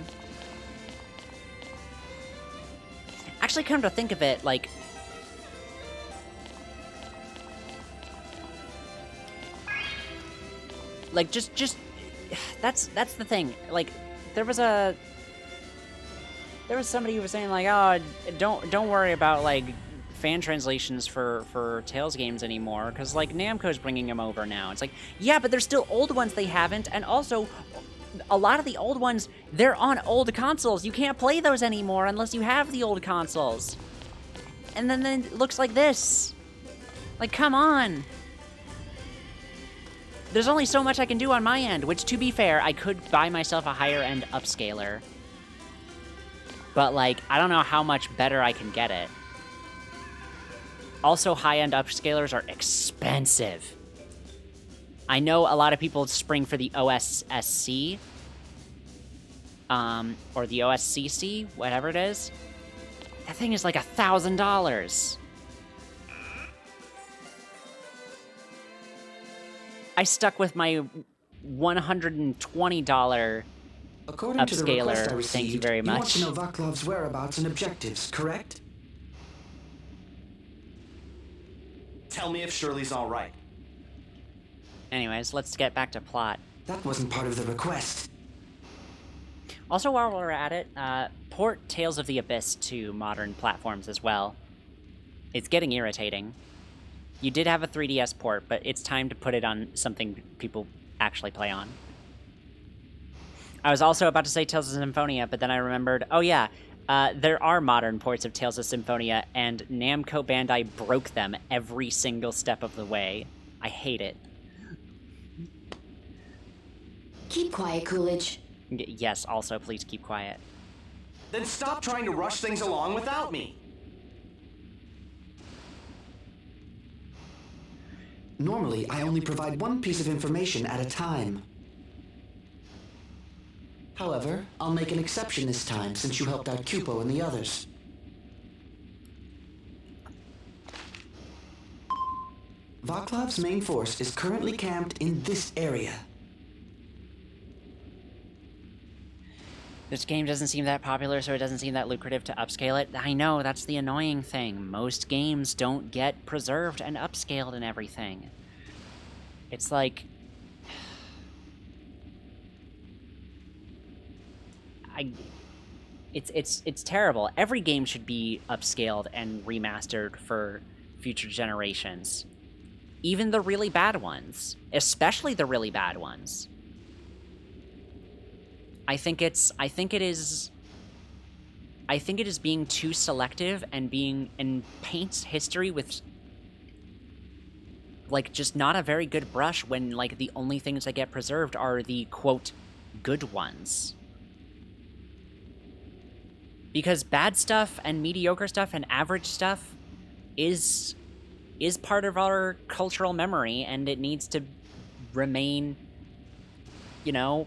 Actually, come to think of it, like... Like, just... That's the thing. Like, there was somebody who was saying, like, oh, don't worry about, like, fan translations for Tales games anymore, because, like, Namco's bringing them over now. It's like, yeah, but there's still old ones they haven't, and also, a lot of the old ones, they're on old consoles. You can't play those anymore unless you have the old consoles. And then it looks like this. Like, come on. There's only so much I can do on my end, which, to be fair, I could buy myself a higher-end upscaler. But, like, I don't know how much better I can get it. Also, high-end upscalers are expensive. I know a lot of people spring for the OSSC, or the OSCC, whatever it is. That thing is like $1,000. I stuck with my $120 According to the request I upscaler. received, Thank you very you want much. to know Vaclav's whereabouts and objectives, correct? Tell me if Shirley's all right. Anyways, let's get back to plot. That wasn't part of the request. Also, while we're at it, port Tales of the Abyss to modern platforms as well. It's getting irritating. You did have a 3DS port, but it's time to put it on something people actually play on. I was also about to say Tales of Symphonia, but then I remembered, oh yeah, there are modern ports of Tales of Symphonia, and Namco Bandai broke them every single step of the way. I hate it. Keep quiet, Coolidge. Yes, also, please keep quiet. Then stop trying to rush things along without me. Normally, I only provide one piece of information at a time. However, I'll make an exception this time since you helped out Cupo and the others. Vaclav's main force is currently camped in this area. This game doesn't seem that popular, so it doesn't seem that lucrative to upscale it. I know, that's the annoying thing. Most games don't get preserved and upscaled and everything. It's like... It's terrible. Every game should be upscaled and remastered for future generations. Even the really bad ones. Especially the really bad ones. I think it is being too selective and paints history with like just not a very good brush when like the only things that get preserved are the quote good ones. Because bad stuff and mediocre stuff and average stuff is part of our cultural memory, and it needs to remain, you know,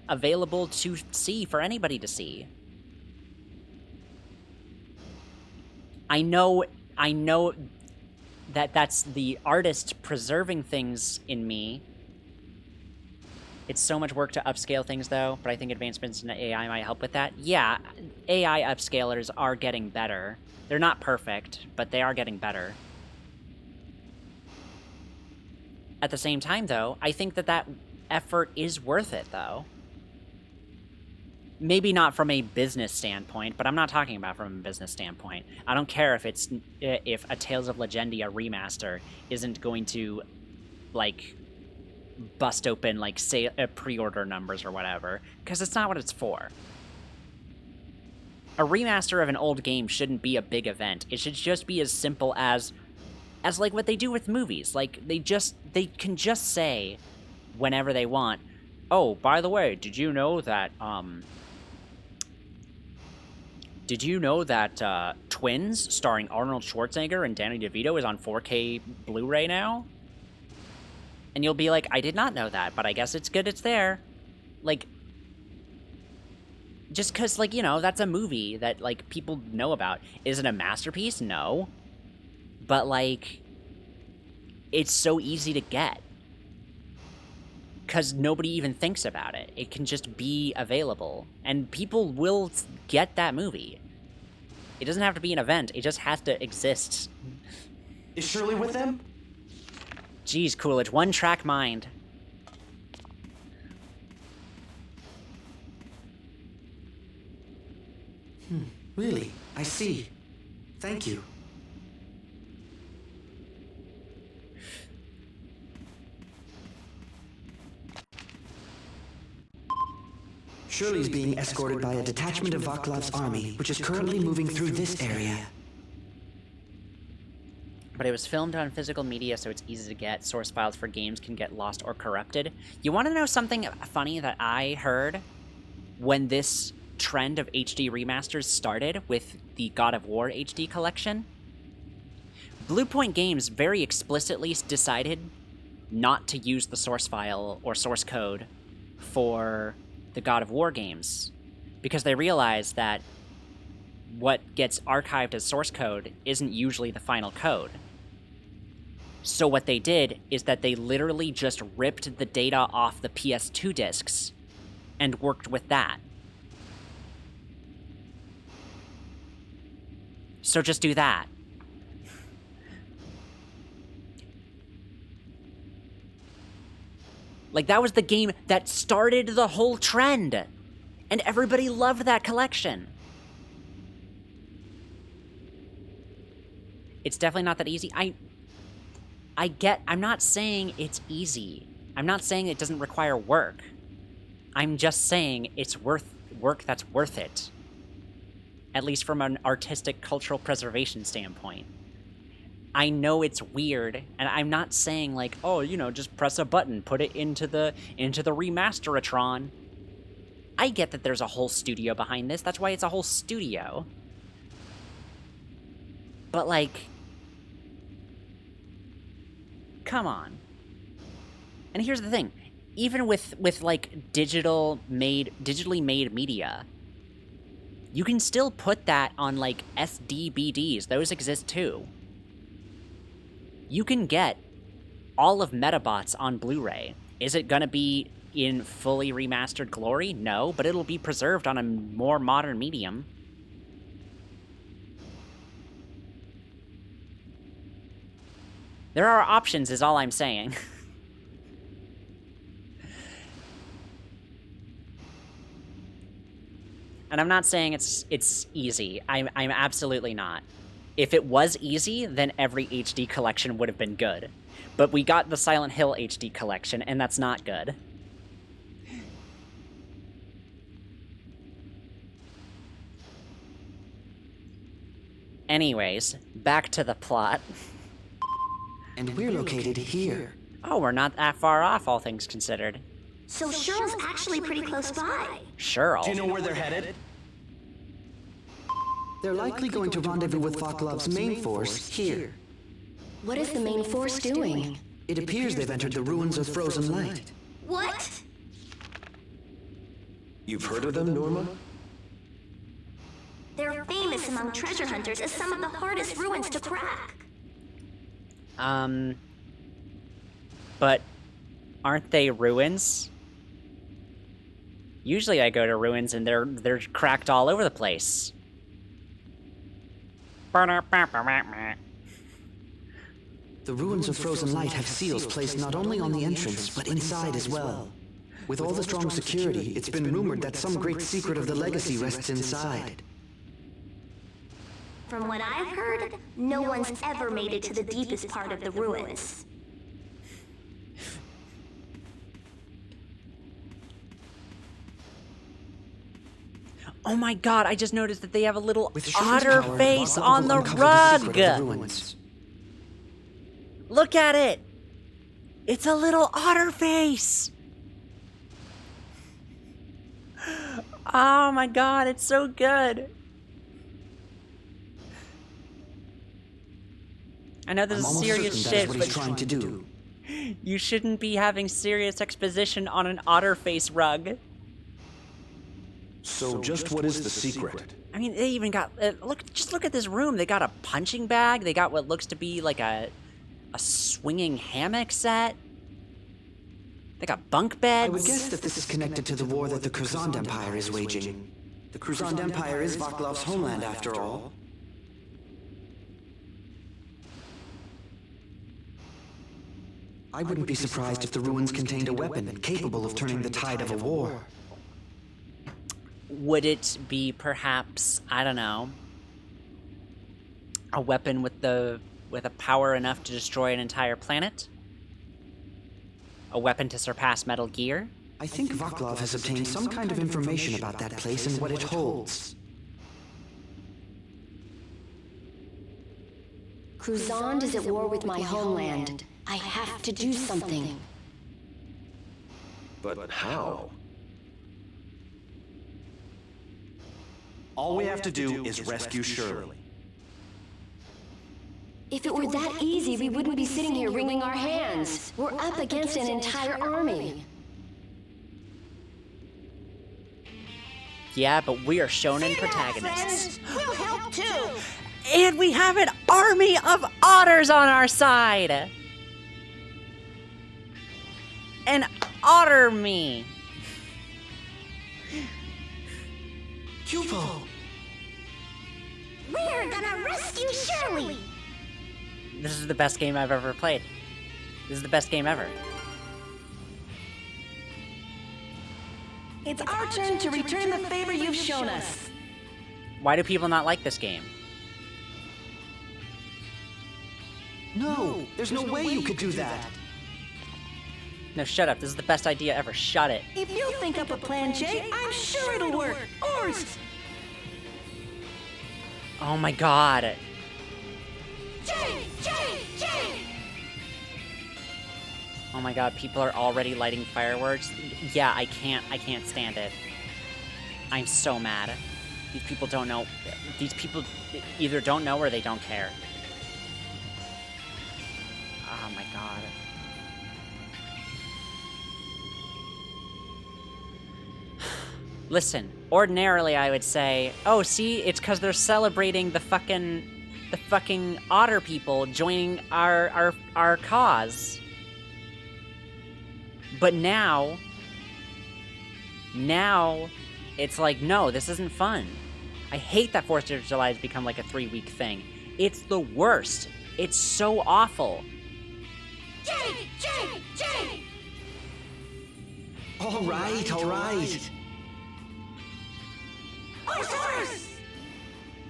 available to see for anybody to see. I know that that's the artist preserving things in me. It's so much work to upscale things, though, but I think advancements in AI might help with that. Yeah, AI upscalers are getting better. They're not perfect, but they are getting better. At the same time, though, I think that effort is worth it, though. Maybe not from a business standpoint, but I'm not talking about from a business standpoint. I don't care if a Tales of Legendia remaster isn't going to, like, bust open, like, say, pre-order numbers or whatever, because it's not what it's for. A remaster of an old game shouldn't be a big event. It should just be as simple as like what they do with movies. Like, they can just say, whenever they want, Oh, by the way, did you know that, Twins, starring Arnold Schwarzenegger and Danny DeVito, is on 4K Blu-ray now? And you'll be like, I did not know that, but I guess it's good it's there. Like, just because, like, you know, that's a movie that, like, people know about. Is it a masterpiece? No. But, like, it's so easy to get. Because nobody even thinks about it. It can just be available. And people will get that movie. It doesn't have to be an event. It just has to exist. Is Shirley with them? Jeez, Coolidge. One-track mind. Really? I see. Thank you. Shirley's being escorted by a detachment of Vaclav's army, which is currently moving through this area. But it was filmed on physical media, so it's easy to get. Source files for games can get lost or corrupted. You want to know something funny that I heard when this trend of HD remasters started with the God of War HD collection? Bluepoint Games very explicitly decided not to use the source file or source code for the God of War games, because they realized that what gets archived as source code isn't usually the final code. So what they did is that they literally just ripped the data off the PS2 discs and worked with that. So just do that. Like, that was the game that started the whole trend. And everybody loved that collection. It's definitely not that easy. I'm not saying it's easy. I'm not saying it doesn't require work. I'm just saying it's worth work that's worth it. At least from an artistic, cultural preservation standpoint. I know it's weird, and I'm not saying like, oh, you know, just press a button, put it into the remasteratron. I get that there's a whole studio behind this. That's why it's a whole studio. But like, come on. And here's the thing, even with like digitally made media, you can still put that on like SDBDs. Those exist too. You can get all of Metabots on Blu-ray. Is it gonna be in fully remastered glory? No, but it'll be preserved on a more modern medium. There are options, is all I'm saying. And I'm not saying it's easy. I'm absolutely not. If it was easy, then every HD collection would have been good. But we got the Silent Hill HD collection, and that's not good. Anyways, back to the plot. And we're located here. Oh, we're not that far off, all things considered. So Cheryl's actually pretty close by. Sure. Do you know where they're headed? They're likely going to rendezvous with Vaclav's main force here. What is the main force doing? It appears they've entered the ruins of Frozen Light. What? You've heard of them, Norma? They're famous among treasure hunters as some of the hardest ruins to crack. But aren't they ruins? Usually I go to ruins and they're cracked all over the place. The ruins of Frozen Light have seals placed not only on the entrance, but inside as well. With all the strong security, it's been rumored that some great secret of the legacy rests inside. From what I've heard, no one's ever made it to the deepest part of the ruins. Oh my god, I just noticed that they have a little With Shuri's otter power, face Vaclav on will the uncover secret of the rug! ruins. Look at it! It's a little otter face! Oh my god, it's so good. I know this I'm is almost serious certain that is shit, what he's but trying to do. you shouldn't be having serious exposition on an otter face rug. So just what is the secret? I mean, they even got just look at this room. They got a punching bag. They got what looks to be like a swinging hammock set. They got bunk beds. I would guess that this is connected to the war that the Cruzand Empire is waging. The Cruzand Empire is Vaclav's homeland, after all. I wouldn't be surprised if the ruins contained a weapon capable of turning the tide of a war. Would it be perhaps, I don't know, a weapon with a power enough to destroy an entire planet? A weapon to surpass Metal Gear? I think Vaclav has obtained some kind of information about that place and what it holds. Cruzand is at war with my homeland. I have to do something. But how? All we have to do is rescue Shirley. If it were that easy, we wouldn't be sitting here wringing our hands. We're up against an entire army. Yeah, but we are shonen protagonists. We'll help too. And we have an army of otters on our side! An otter me! Pupil! We're gonna rescue Shirley. This is the best game I've ever played. This is the best game ever. It's our turn to return the favor you've shown us. Why do people not like this game? No, there's no way you could do that. No, shut up. This is the best idea ever. Shut it. If you think up a plan, Jay, I'm sure it'll work. Ours! Oh my god. Jay! Oh my god, people are already lighting fireworks. Yeah, I can't stand it. I'm so mad. These people don't know. These people either don't know or they don't care. Oh my god. Listen, ordinarily I would say, oh, see, it's because they're celebrating the fucking otter people joining our cause. But now, it's like, no, this isn't fun. I hate that 4th of July has become like a 3-week thing. It's the worst. It's so awful. Jay! All right, all right. Horse!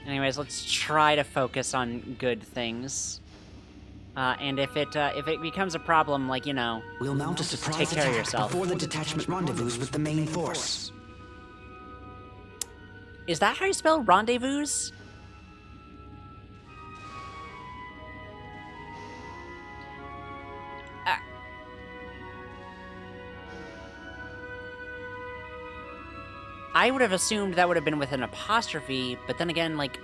Anyways, let's try to focus on good things. And if it becomes a problem, like, you know, We'll mount a surprise Take care of attack yourself. before the detachment rendezvous with the main force. is that how you spell rendezvous? I would have assumed that would have been with an apostrophe, but then again, like...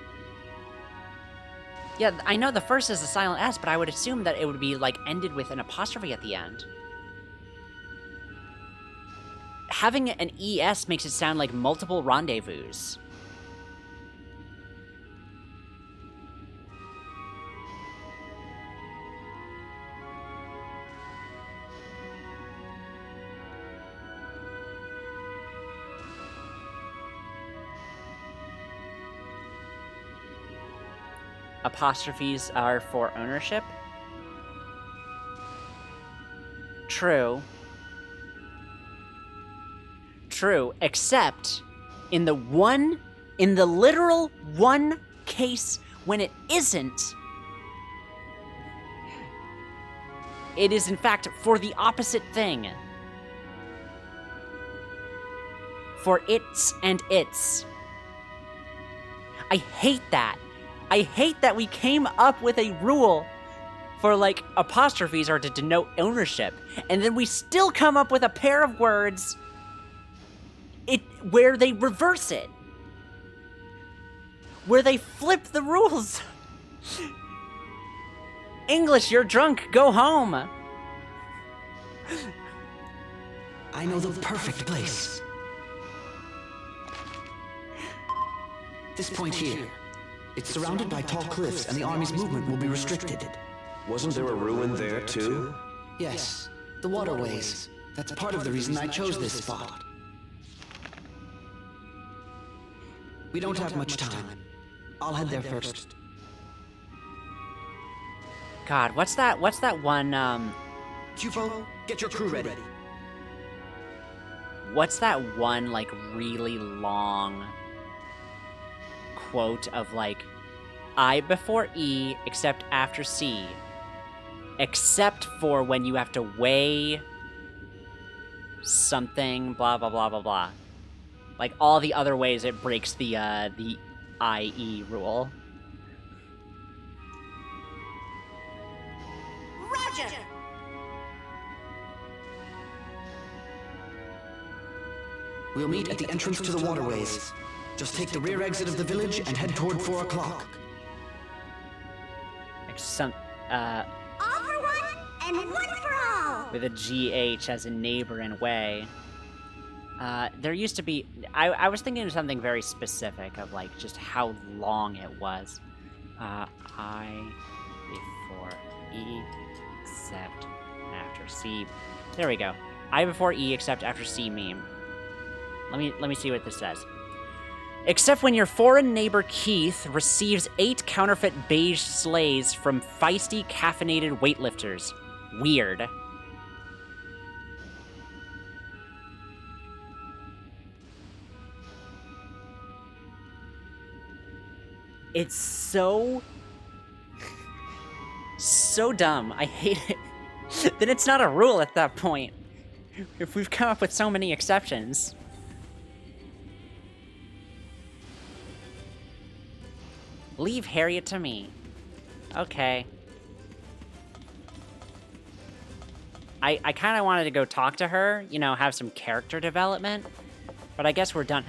Yeah, I know the first is a silent S, but I would assume that it would be, like, ended with an apostrophe at the end. Having an ES makes it sound like multiple rendezvous. Apostrophes are for ownership. True. True, except in the literal one case when it isn't, it is in fact for the opposite thing. For its and its. I hate that. I hate that we came up with a rule for, like, apostrophes are to denote ownership, and then we still come up with a pair of words where they reverse it. Where they flip the rules. English, you're drunk, go home. I know the perfect place. This point here. It's surrounded by tall cliffs, and the army's movement will be restricted. Wasn't there a ruin there, too? Yes, the waterways. That's part of the reason I chose this spot. We don't have much time. I'll head there first. God, what's that one, Cupo, get your crew ready. what's that one, like, really long quote of, like, I before E, except after C, except for when you have to weigh something, blah, blah, blah, blah, blah. Like, all the other ways it breaks the IE rule. Roger! We'll meet at the entrance to the waterways. Just take the rear exit of the village and head toward 4 o'clock. Like some, All for one, and one for all! with a GH as a neighbor and way. There used to be... I was thinking of something very specific of, like, just how long it was. I before E, except after C. There we go. I before E, except after C meme. Let me see what this says. Except when your foreign neighbor Keith receives 8 counterfeit beige sleighs from feisty, caffeinated weightlifters. Weird. It's so dumb. I hate it. Then it's not a rule at that point. If we've come up with so many exceptions. Leave Harriet to me. Okay. I kind of wanted to go talk to her, you know, have some character development. But I guess we're done.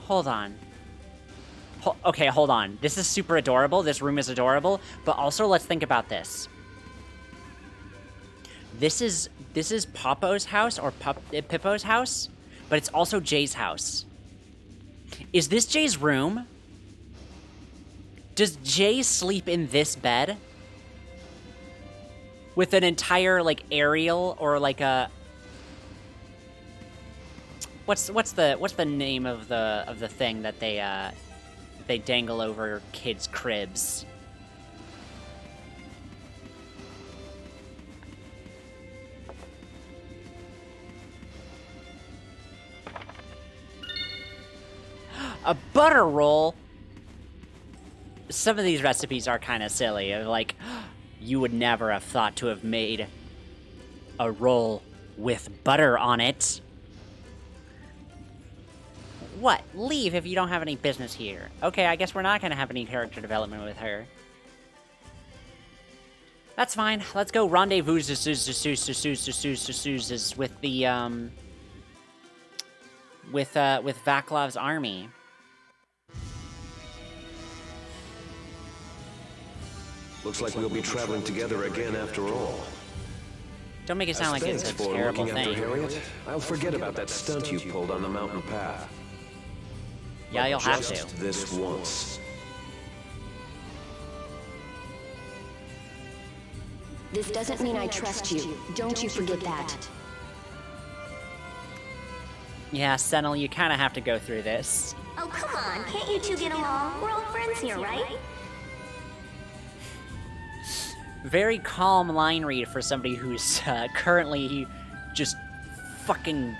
Hold on. Okay, hold on. This is super adorable. This room is adorable. But also, let's think about this. This is Popo's house, or Pippo's house, but it's also Jay's house. Is this Jay's room? Does Jay sleep in this bed? With an entire, like, aerial, or like a... What's the name of the thing that they dangle over kids' cribs? A butter roll. Some of these recipes are kind of silly. Like, you would never have thought to have made a roll with butter on it. What? Leave if you don't have any business here. Okay, I guess we're not gonna have any character development with her. That's fine. Let's go rendezvous with the with Vaklov's army. Looks like we'll be traveling together again after all. Don't make it sound like it's a Thanks for terrible looking after thing. Harriet. I'll forget about that stunt you pulled on the mountain path. Yeah, you'll have Just to. this once. This doesn't mean I trust you. Don't you forget that. Yeah, Sentinel, you kind of have to go through this. Oh, come on, can't you two get along? We're all friends here, right? Very calm line read for somebody who's currently just fucking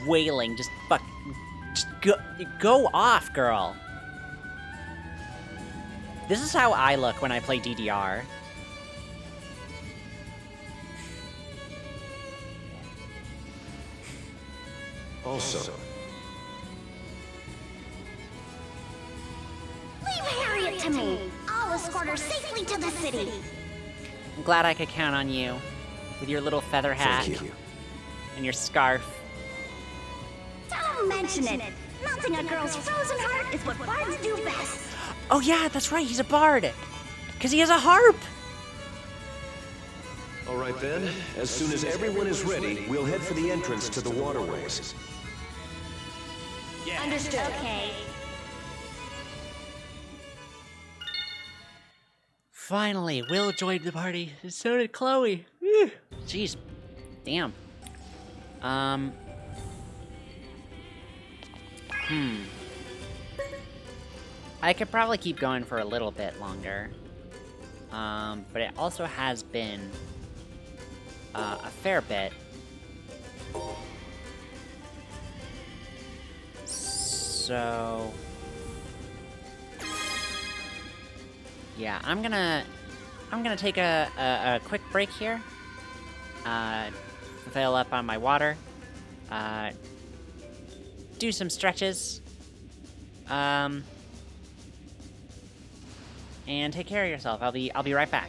wailing. Just go off, girl. This is how I look when I play DDR. Also, Leave Harriet to me! I'll escort her safely to the city! I'm glad I could count on you with your little feather hat thank you. and your scarf. Don't mention it. Melting a girl's frozen heart is what bards do best. Oh yeah, that's right, he's a bard. Because he has a harp. All right then, as soon as everyone is ready, we'll head for the entrance to the waterways. Understood. Okay. Finally, Will joined the party. And so did Chloe. Whew. Jeez. Damn. I could probably keep going for a little bit longer. But it also has been a fair bit. So yeah, I'm gonna take a quick break here. Fill up on my water. Do some stretches. And take care of yourself. I'll be right back.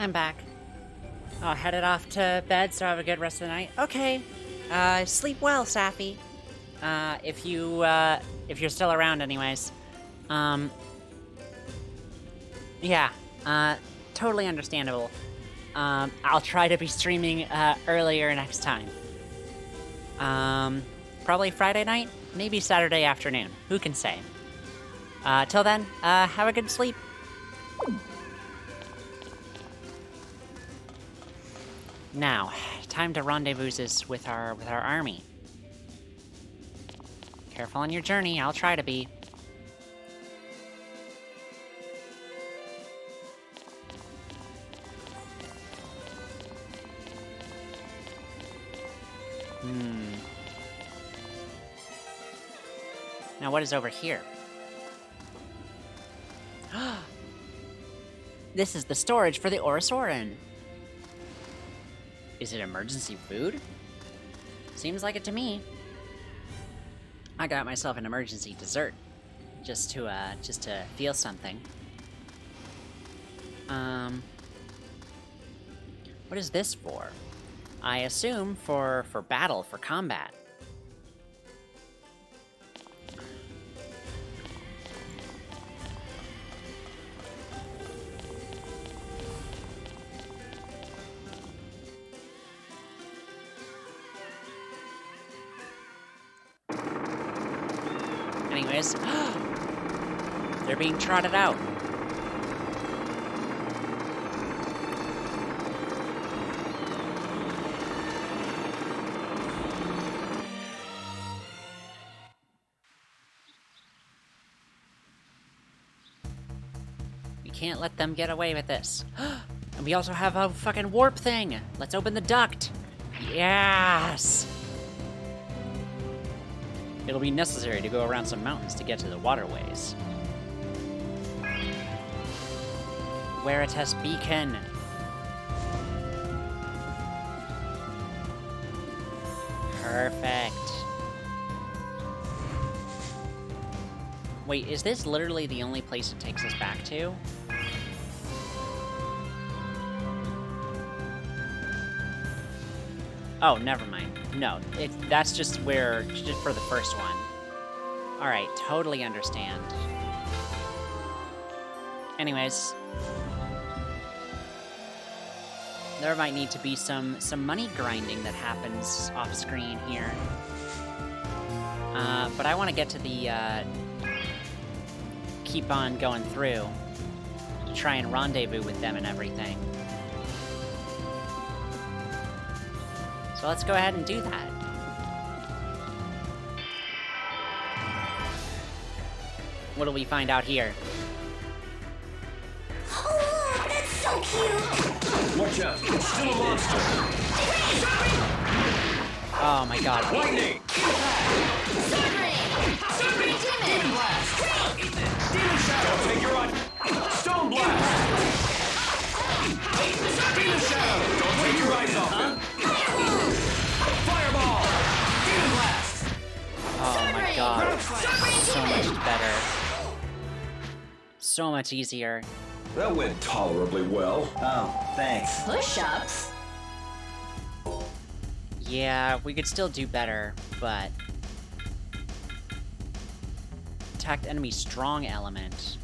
I'm back. Oh, headed off to bed, so have a good rest of the night. Okay. Sleep well, Safi. If you're still around anyways. Yeah, totally understandable. I'll try to be streaming, earlier next time. Probably Friday night, maybe Saturday afternoon. Who can say? Till then, have a good sleep. Now, time to rendezvous with our army. Careful on your journey, I'll try to be. Now what is over here? This is the storage for the Orosauran. Is it emergency food? Seems like it to me. I got myself an emergency dessert. Just to feel something. What is this for? I assume for battle, for combat. Anyways, they're being trotted out. We can't let them get away with this. And we also have a fucking warp thing. Let's open the duct. Yes! It'll be necessary to go around some mountains to get to the waterways. Veritas Beacon. Perfect. Wait, is this literally the only place it takes us back to? Oh, never mind. No, that's just for the first one. Alright, totally understand. Anyways. There might need to be some money grinding that happens off screen here. But I want to get to the, keep on going through to try and rendezvous with them and everything. So let's go ahead and do that. What do we find out here? Oh, that's so cute! Watch out! It's still a monster! Oh my god. Lightning! Sunray! Demon! Blast! Demon Shadow! Don't take your run! Stone Blast! Demon Shadow! Don't take your eyes off him! Fireball! Demon Blast! Oh my god. So much better. So much easier. That went tolerably well. Oh, thanks. Push-ups? Yeah, we could still do better, but... Attacked enemy strong element.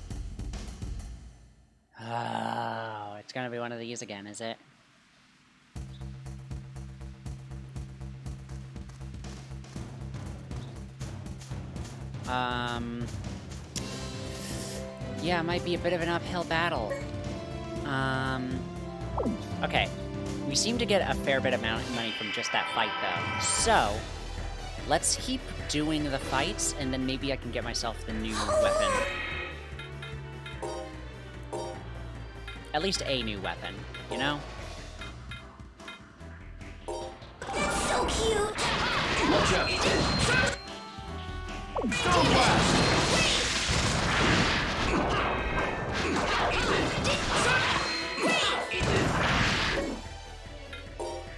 Oh, it's gonna be one of these again, is it? Yeah, it might be a bit of an uphill battle. Okay. We seem to get a fair bit of money from just that fight, though. So, let's keep doing the fights, and then maybe I can get myself the new weapon. At least a new weapon, you know? So cute! Watch out! Stone Blast!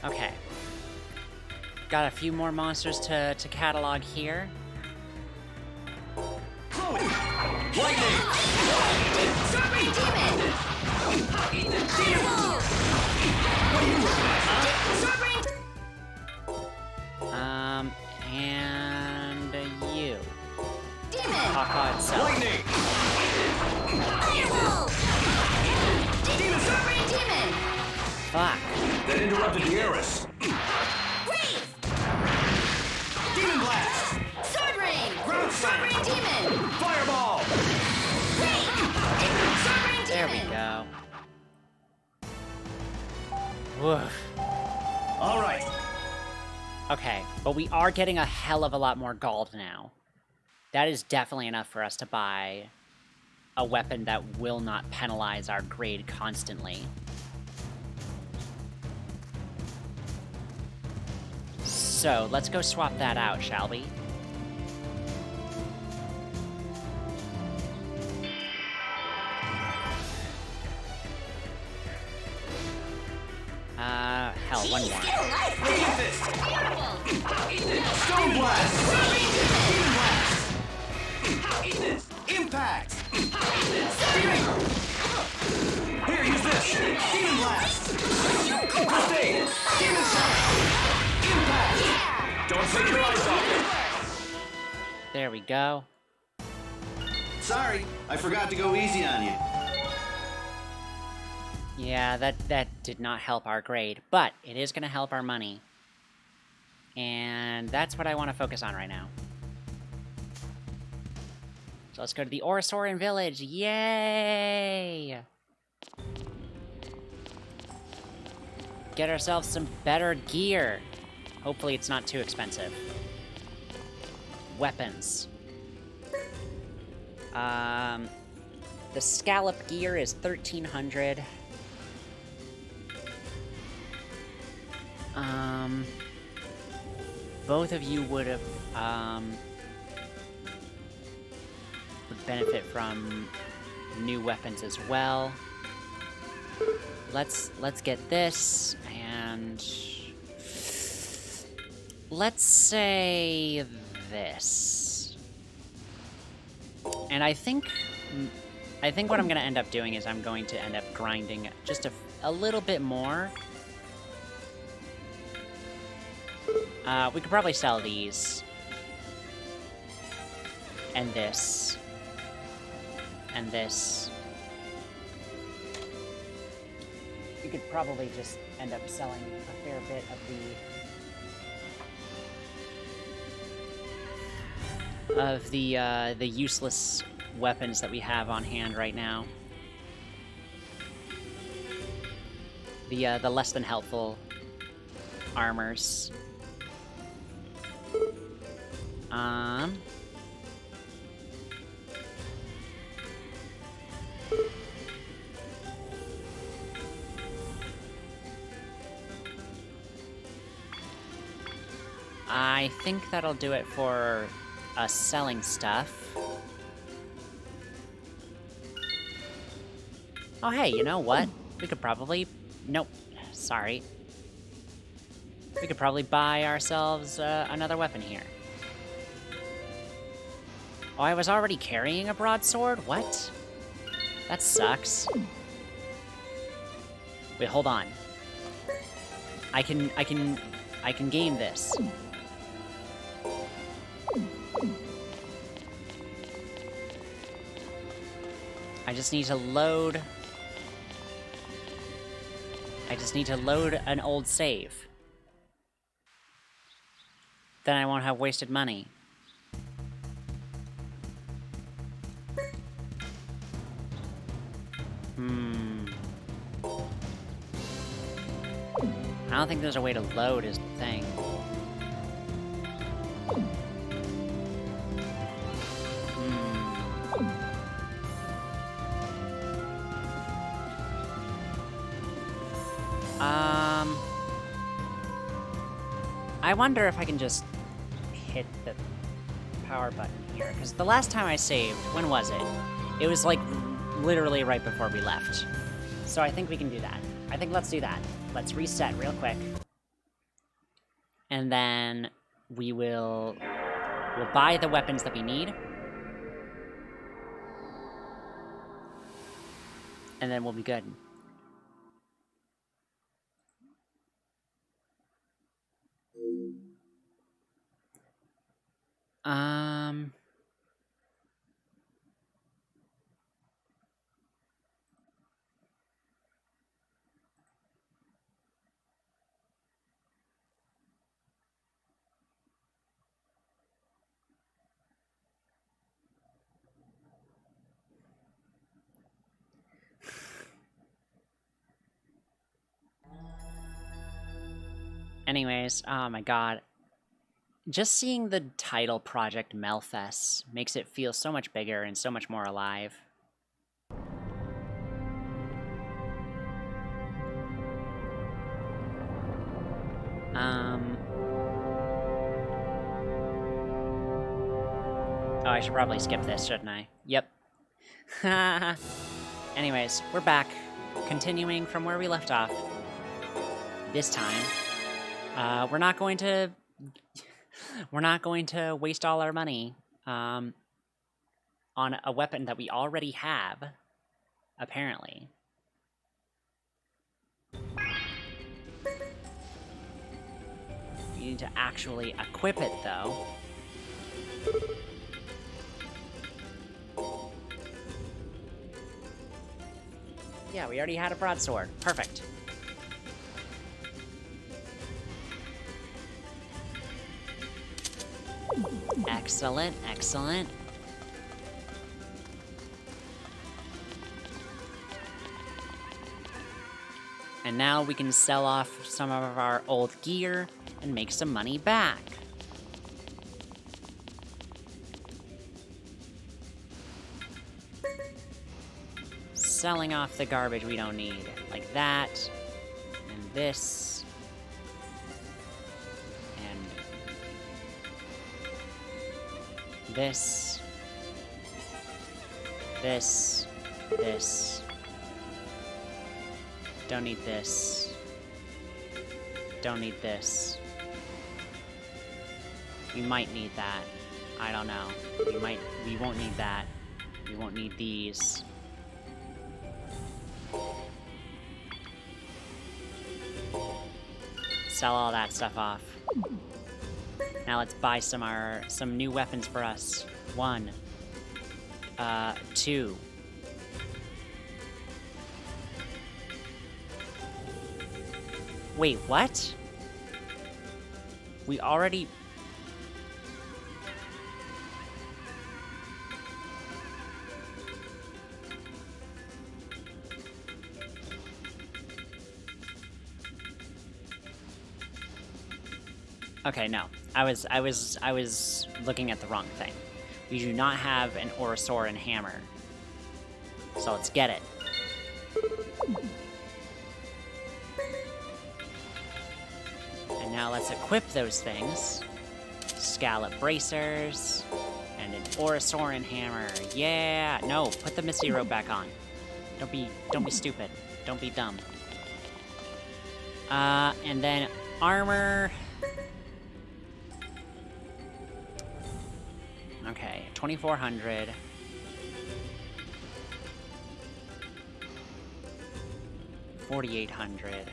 Okay. Got a few more monsters to catalog here. Lightning! Eat this! Demon! What are you looking at, huh? And you. Demon! Kaka itself. Lightning! Firewall! Demon! Sword-Rain Demon! Fuck. That interrupted the Eris. Wraith! Demon Blast! Sword-Rain! Ground Slam! Sword-Rain Demon! Fireball! Sword-Rain There we Demon! go. Woof. All right. Okay, but we are getting a hell of a lot more gold now. That is definitely enough for us to buy a weapon that will not penalize our grade constantly. So, let's go swap that out, shall we? Hell, one more. Get a life, Demon Fist! Eat this! Stone Blast! Demon Blast! Eat this! Impact! Eat this! Demon! Here, use this! Demon Blast! First aid! Demon Shot! Impact! Don't take your eyes off it! There we go. Sorry, I forgot to go easy on you. Yeah, that did not help our grade, but it is going to help our money. And that's what I want to focus on right now. So let's go to the Orosaurian village. Yay! Get ourselves some better gear. Hopefully it's not too expensive. Weapons. The scallop gear is 1,300. Both of you would have, would benefit from new weapons as well. Let's get this, and let's say this. And I think what I'm gonna end up doing is I'm going to end up grinding just a little bit more. We could probably sell these. And this. And this. We could probably just end up selling a fair bit of the useless weapons that we have on hand right now. The less than helpful armors. I think that'll do it for us selling stuff. Oh, hey, you know what? We could probably... Nope. Sorry. We could probably buy ourselves another weapon here. Oh, I was already carrying a broadsword? What? That sucks. Wait, hold on. I can game this. I just need to load... I just need to load an old save. Then I won't have wasted money. I don't think there's a way to load is the thing. I wonder if I can just hit the power button here, because the last time I saved, when was it? It was like literally right before we left. So I think we can do that. I think let's do that. Let's reset real quick. And then we'll buy the weapons that we need. and then we'll be good. Anyways, oh my god. Just seeing the title Project Melfess makes it feel so much bigger and so much more alive. Oh, I should probably skip this, shouldn't I? Yep. Anyways, we're back. Continuing from where we left off. This time, we're not going to waste all our money on a weapon that we already have, apparently. We need to actually equip it, though. Yeah, we already had a broadsword. Perfect. Excellent, excellent. And now we can sell off some of our old gear and make some money back. Selling off the garbage we don't need, like that, and this, and this, this. Don't need this. Don't need this. We might need that. I don't know. We won't need that. We won't need these. Sell all that stuff off. Now let's buy some new weapons for us. 1, 2. Wait, what? We already... Okay, no. I was looking at the wrong thing. We do not have an Orosauran hammer. So let's get it. And now let's equip those things. Scallop bracers and an Orosauran hammer. Yeah. No, put the Misty Robe back on. Don't be stupid. Don't be dumb. And then armor. Okay, 2,400. $4,800.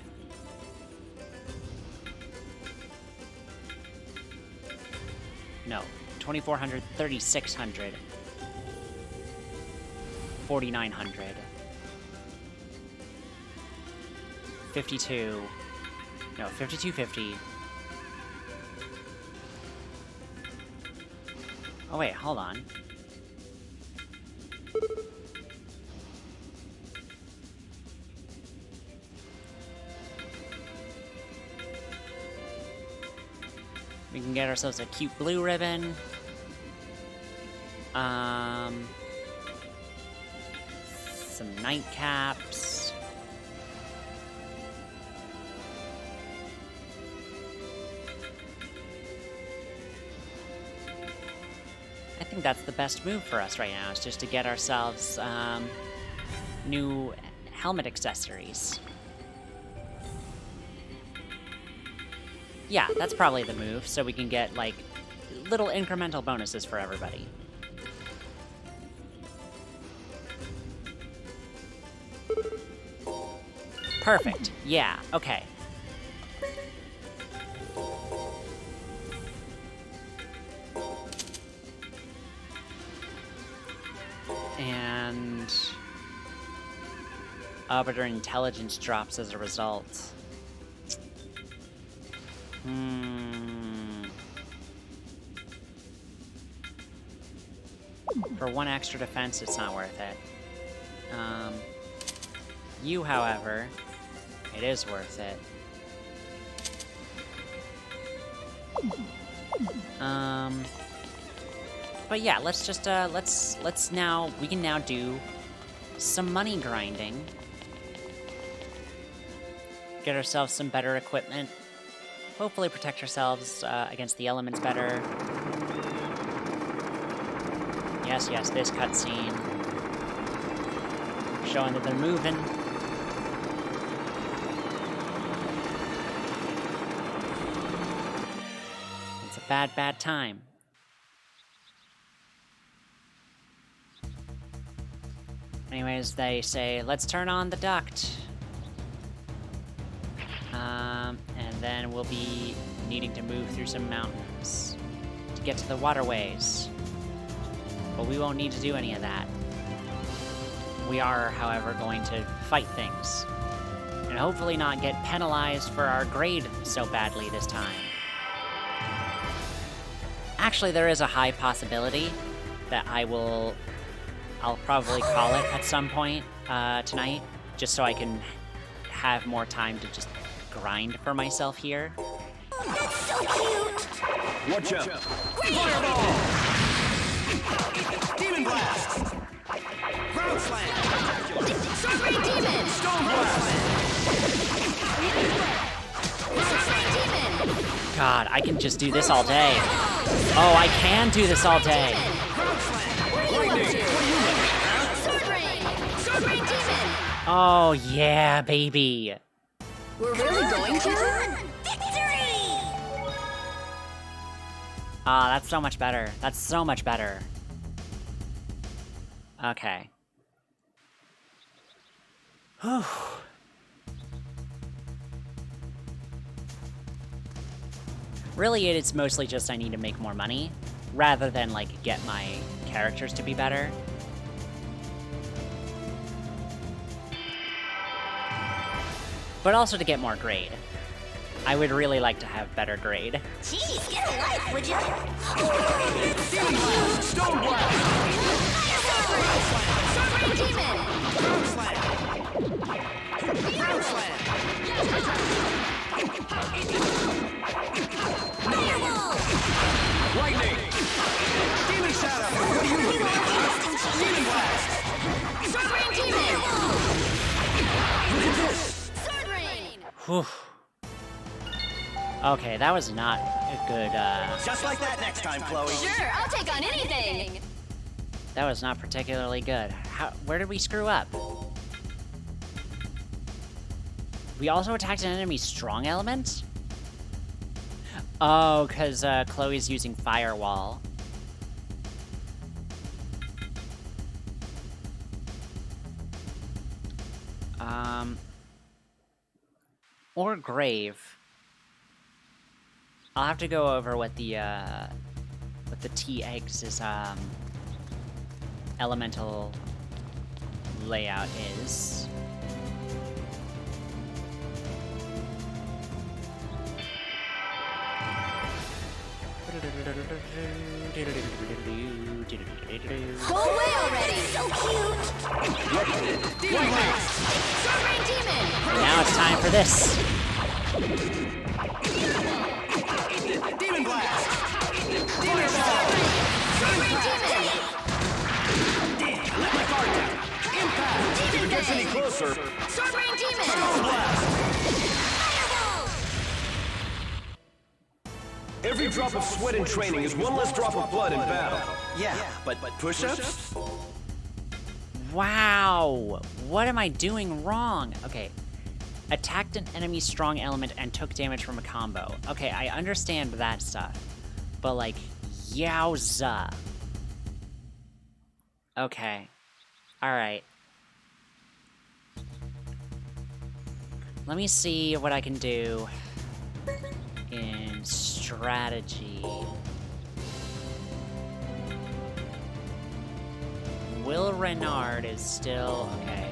No, 2,400, 3,600. 4,900. 52. No, 5,250. Oh wait, hold on. We can get ourselves a cute blue ribbon. Some nightcaps. I think that's the best move for us right now, is just to get ourselves new helmet accessories. Yeah, that's probably the move, so we can get, like, little incremental bonuses for everybody. Perfect. Yeah, okay. And... but her intelligence drops as a result. For 1 extra defense, it's not worth it. You, however, it is worth it. But yeah, let's just, we can now do some money grinding. Get ourselves some better equipment. Hopefully protect ourselves against the elements better. Yes, yes, this cutscene. Showing that they're moving. It's a bad, bad time. Anyways, they say, let's turn on the duct. And then we'll be needing to move through some mountains to get to the waterways. But we won't need to do any of that. We are, however, going to fight things. And hopefully not get penalized for our grade so badly this time. Actually, there is a high possibility that I'll probably call it at some point tonight, just so I can have more time to just grind for myself here. That's so cute! Watch out! Fireball! Demon blast! Ground slam! Sword Demon! Stone blast! Sword Demon! God, I can just do this all day. Oh, I can do this all day. Ground slam! What are you up to? Sword Rain! Sword Rain Demon! Oh, yeah, baby. We're really going to? Victory! Ah, that's so much better. That's so much better. Okay. Whew. Really, it's mostly just I need to make more money, rather than, like, get my characters to be better. But also to get more grade. I would really like to have better grade. Jeez, get a life, would you? Stone blast! Sword Rain Demon! Ground slam! Ground slam! Fireball! Lightning! Demon shadow! What do you need? Demon blast! Sword Rain Demon! Look at this! Sword Rain! Whew. Okay, that was not a good, Just like that next time, Chloe. Sure, I'll take on anything. that was not particularly good. Where did we screw up? We also attacked an enemy's strong element? Oh, because, Chloe's using Firewall. Or Grave. I'll have to go over what the T-Eggs' elemental layout is. Go away already! So cute! Demon blast! Sword Rain Demon! Now it's time for this. Demon blast! Sword Rain Demon! Let my guard down! Impact! If it gets any closer, Sword Rain Demon! Stone blast! Fireball! Every drop of sweat in training is one less drop of blood in battle. Yeah, but push-ups? Wow! What am I doing wrong? Okay. Attacked an enemy's strong element and took damage from a combo. Okay, I understand that stuff. But, like, yowza. Okay. Alright. Let me see what I can do in strategy. Will Renard is still okay.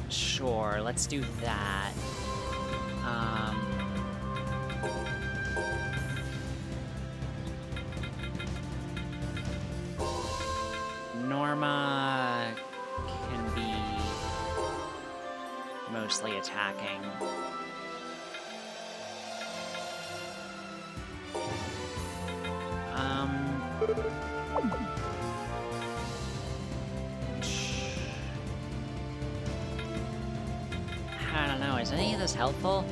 Sure, let's do that. Norma can be mostly attacking. I don't know, is any of this helpful?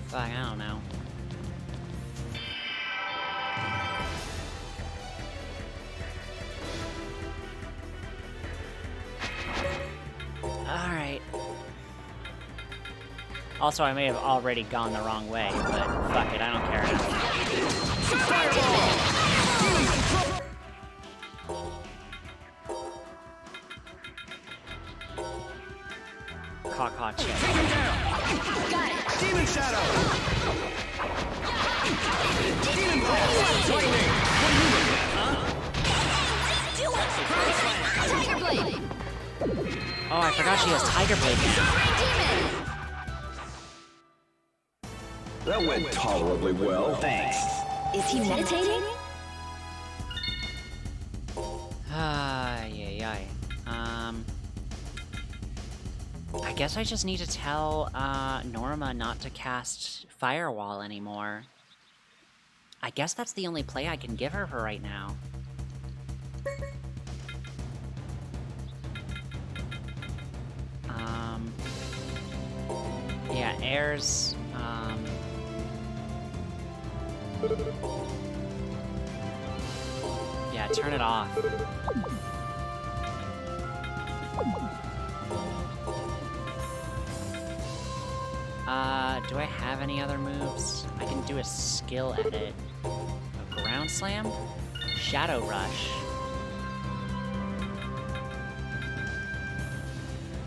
Fuck, I don't know. Alright. Also, I may have already gone the wrong way, but fuck it, I don't care now. Caw check. Demon Shadow! Demon Blast! Lightning! What are you looking at, huh? Tiger Blade! Oh, I forgot she has Tiger Blade now. That went tolerably well. Thanks. Is he meditating? Yay. I guess I just need to tell Norma not to cast Firewall anymore. I guess that's the only play I can give her for right now. Yeah, Air's, yeah, turn it off. Do I have any other moves? I can do a skill edit. A Ground Slam? Shadow Rush.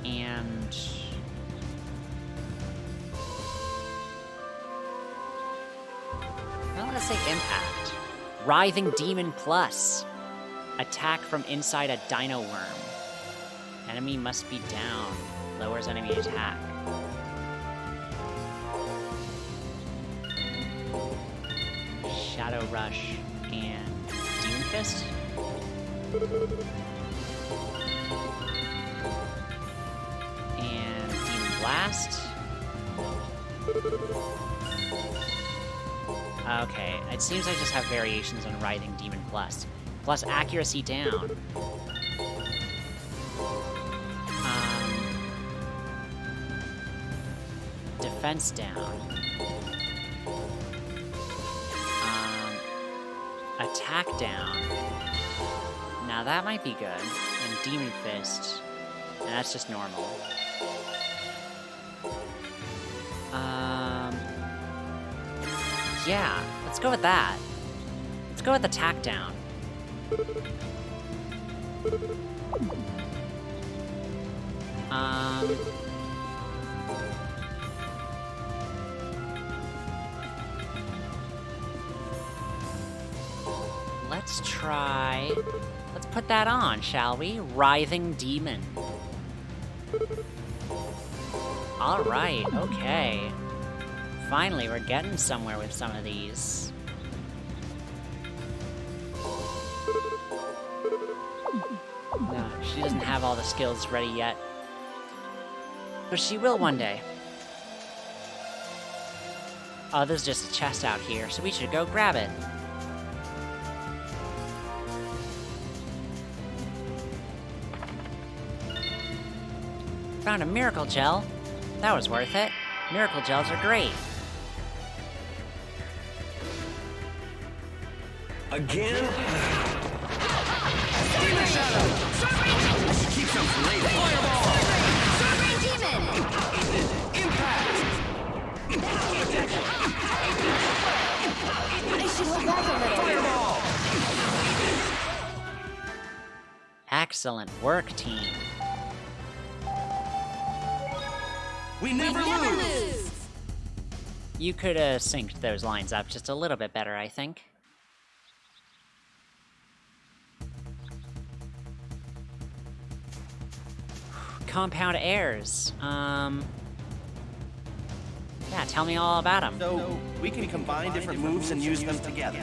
And... well, let's say Impact. Writhing Demon Plus. Attack from inside a Dino Worm. Enemy must be down. Lowers enemy attack. Shadow Rush and Demon Fist. And Demon Blast. Okay, it seems I just have variations on Writhing Demon Plus. Plus accuracy down. Defense down. Attack down. Now that might be good. And Demon Fist. And that's just normal. Yeah, let's go with that. Let's go with attack down. Let's try... let's put that on, shall we? Writhing Demon. Alright, okay. Finally, we're getting somewhere with some of these. No, she doesn't have all the skills ready yet. But she will one day. Oh, there's just a chest out here, so we should go grab it. Found a Miracle Gel. That was worth it. Miracle Gels are great. Again? Demon Shadow! I should keep some for later. Fireball! Sword Demon! Impact! I should hold back a little. Fireball! Excellent work, team. We never lose! You could have synced those lines up just a little bit better, I think. Compound airs. Yeah, tell me all about them. So, we can combine different moves and use them together.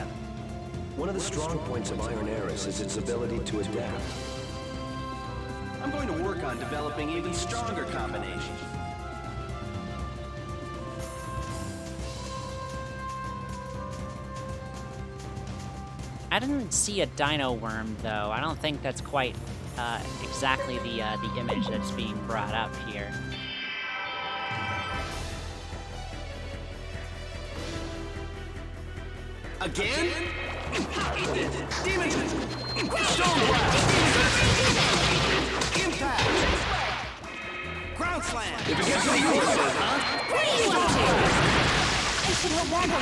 One of the strong points of Iron Aris is its ability to adapt. I'm going to work on developing even stronger combinations. I didn't see a dino worm, though. I don't think that's quite exactly the image that's being brought up here. Again? Demon! Stone Blast! Impact! Ground Slam! If it gets any closer, huh? What are you up to? I should hold back a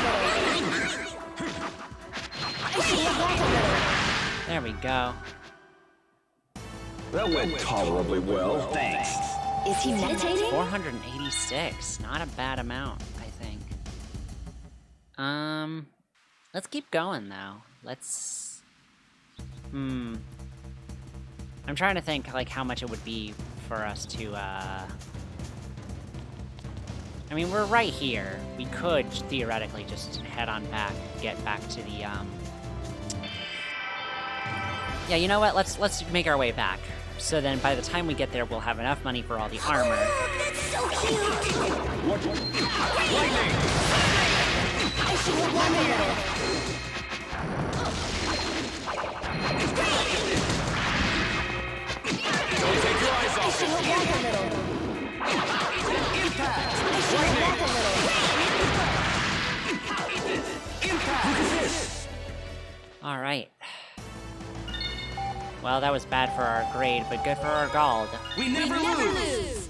little. There we go. That went tolerably well. Thanks. Is he meditating? 486. Not a bad amount, I think. Let's keep going, though. Let's... I'm trying to think, like, how much it would be for us to, I mean, we're right here. We could, theoretically, just head on back, get back to the, Yeah, you know what? Let's make our way back. So then, by the time we get there, we'll have enough money for all the armor. That's so cute! Lightning! I should hold back a little. Don't take your eyes I off should it! hold back a little. Impact! I should hold back a little. Impact! Look at this! Alright. Well, that was bad for our grade, but good for our gold. We never lose!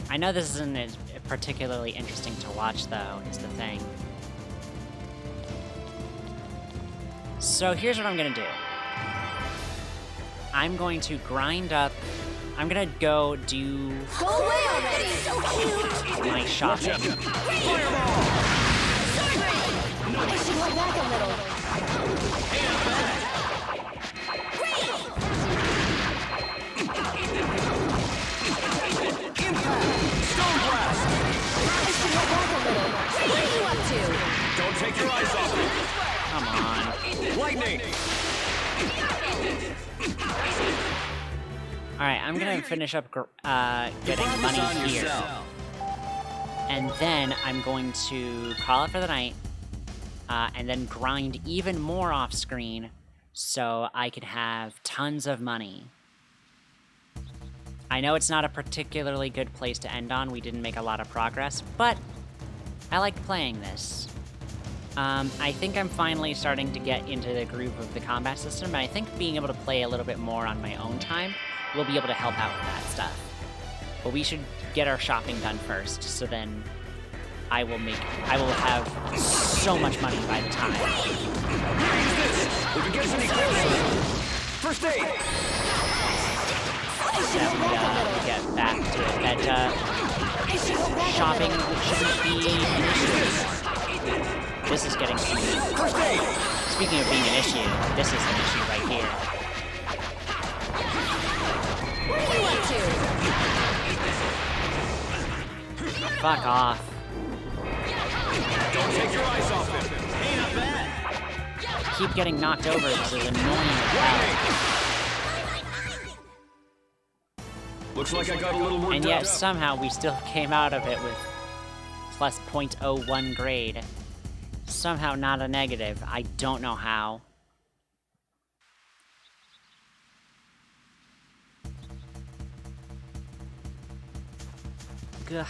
I know this isn't particularly interesting to watch, though, is the thing. So here's what I'm gonna do. I'm going to grind up... I'm gonna go do... Go away already! So cute! my shopping. I should hold back a little. Stone Blast! I should hold back a little. What are you up to? Don't take your eyes off it! Come on. Lightning! Alright, I'm gonna finish up getting money here. And then I'm going to call it for the night. And then grind even more off screen so I could have tons of money. I know it's not a particularly good place to end on. We didn't make a lot of progress, but I like playing this. I think I'm finally starting to get into the groove of the combat system, and I think being able to play a little bit more on my own time will be able to help out with that stuff. But we should get our shopping done first, so then I will have so much money by the time. If it gets any closer! First aid! That we get back to it. That shopping shouldn't be an issue. This is getting... First aid! Speaking of being an issue, this is an issue right here. What are you up to? Fuck off. Don't take your eyes off it! Ain't not bad! Keep getting knocked over. This is annoying as hell. Looks like I got a little worked And yet up. somehow we still came out of it with plus 0.01 grade. Somehow not a negative. I don't know how. Gah.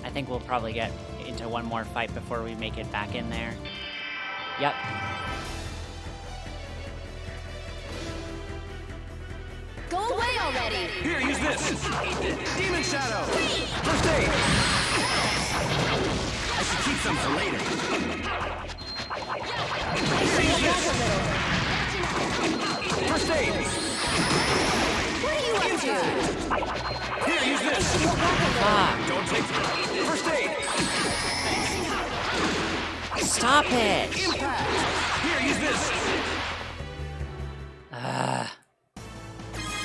I think we'll probably get into one more fight before we make it back in there. Yep. Go away already! Here, use this! Demon Shadow! First aid! I should keep some for later. Here, use this! First aid! What are you up to? Here, use this! Fuck. Don't take... First aid! Stop it! Impact! Here, use this!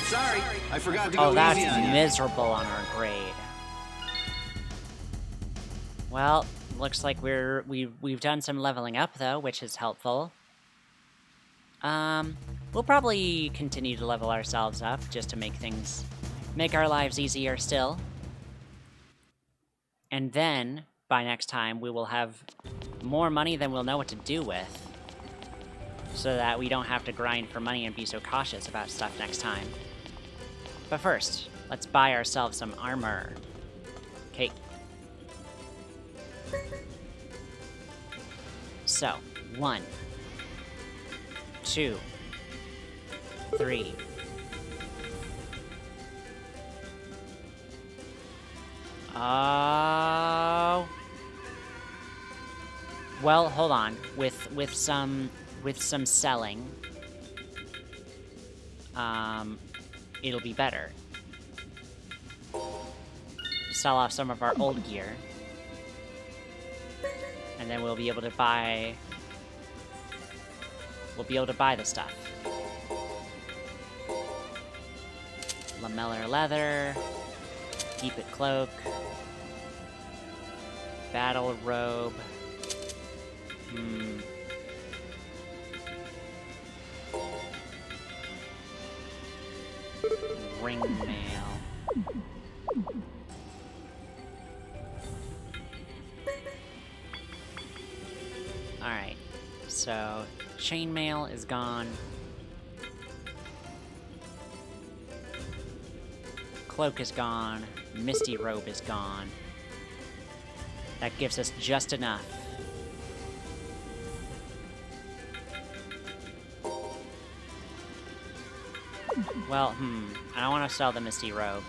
Sorry, I forgot to go Oh, that's easy on you. miserable on our grade. Well, looks like we've done some leveling up though, which is helpful. We'll probably continue to level ourselves up just to make our lives easier still. And then, by next time, we will have more money than we'll know what to do with. So that we don't have to grind for money and be so cautious about stuff next time. But first, let's buy ourselves some armor. Okay. So, 1, 2, 3. Oh. Well, hold on. With some selling, it'll be better. Sell off some of our old gear, and then we'll be able to buy the stuff. Lamellar leather, keep it cloak, battle robe. Ring mail. Alright, so chainmail is gone. Cloak is gone. Misty robe is gone. That gives us just enough. Well, I don't want to sell the Misty robe.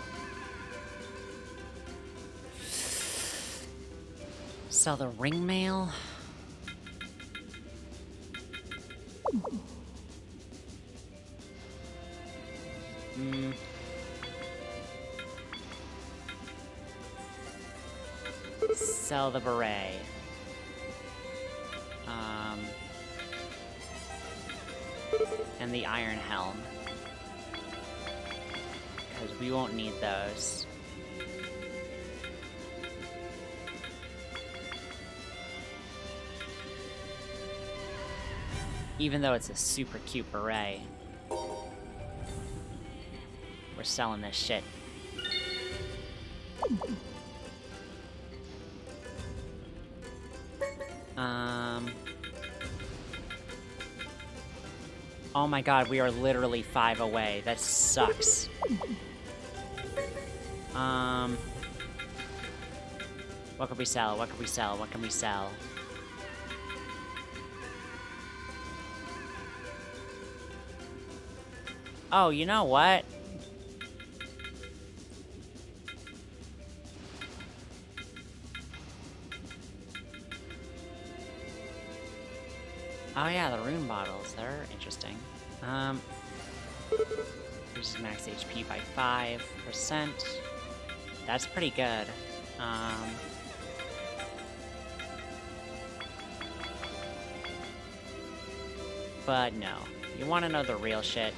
Sell the ring mail? Sell the beret. And the iron helm. Because we won't need those. Even though it's a super cute beret. We're selling this shit. Oh my god, we are literally 5 away. That sucks. What could we sell? What could we sell? What can we sell? Oh, you know what? Oh yeah, the rune bottles. They're interesting. Reduces max HP by 5%. That's pretty good. But no. You want to know the real shit?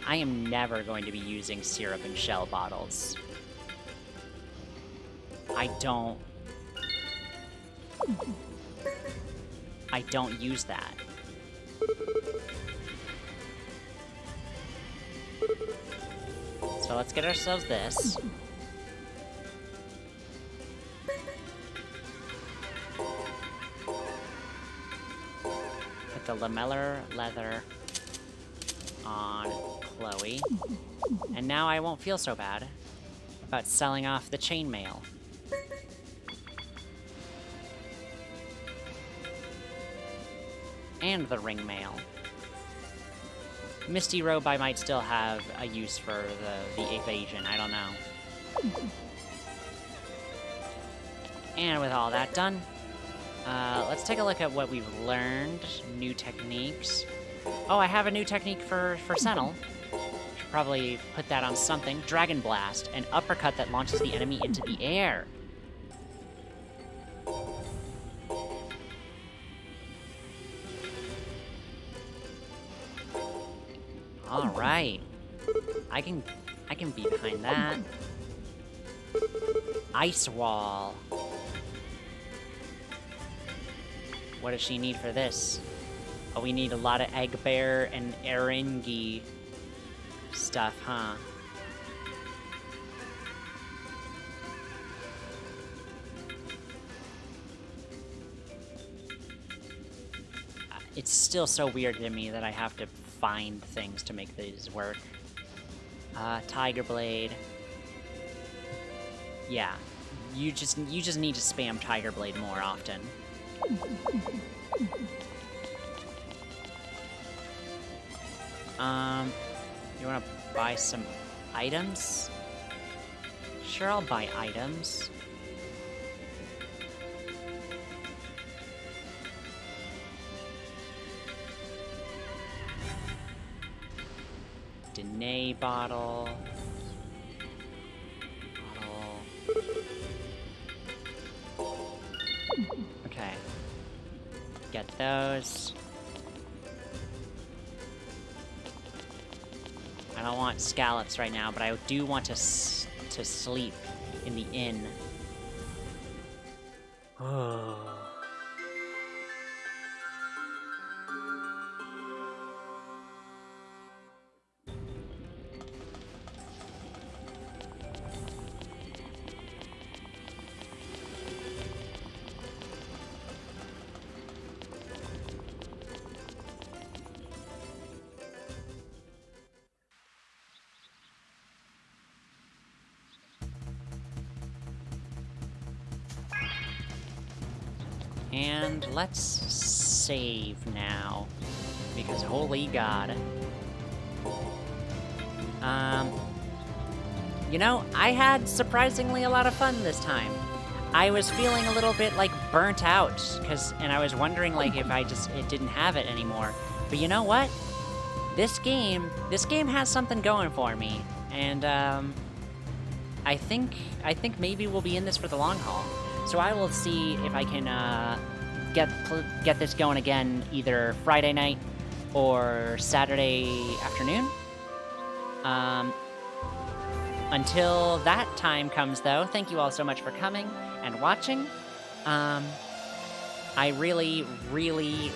I am never going to be using syrup and shell bottles. I don't use that. So let's get ourselves this. put the lamellar leather on Chloe. And now I won't feel so bad about selling off the chainmail. And the ring mail. Misty Robe I might still have a use for the evasion, I don't know. And with all that done, let's take a look at what we've learned. New techniques. Oh, I have a new technique for Sentinel. Should probably put that on something. Dragon Blast, an uppercut that launches the enemy into the air. All right, I can be behind that. Ice Wall. What does she need for this? Oh, we need a lot of Egg Bear and Erengi stuff, huh? It's still so weird to me that I have to find things to make these work. Tiger Blade. Yeah, you just need to spam Tiger Blade more often. You wanna buy some items? Sure, I'll buy items. Danae bottle. Okay. Get those. I don't want scallops right now, but I do want to sleep in the inn. Oh. And let's save now, because holy god. You know, I had surprisingly a lot of fun this time. I was feeling a little bit, like, burnt out, and I was wondering, like, if it didn't have it anymore. But you know what? This game has something going for me, and, I think maybe we'll be in this for the long haul. So I will see if I can get this going again either Friday night or Saturday afternoon. Until that time comes, though, thank you all so much for coming and watching. I really, really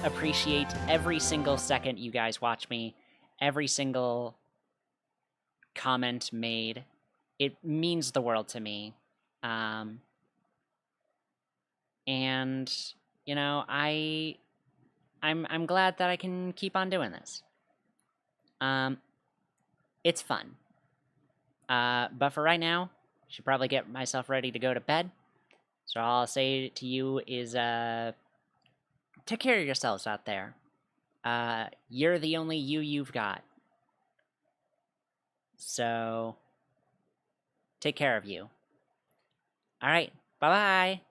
appreciate every single second you guys watch me, every single comment made. It means the world to me. And you know, I'm glad that I can keep on doing this. It's fun. But for right now, I should probably get myself ready to go to bed. So all I'll say to you is, take care of yourselves out there. You're the only you've got. So take care of you. All right, bye-bye.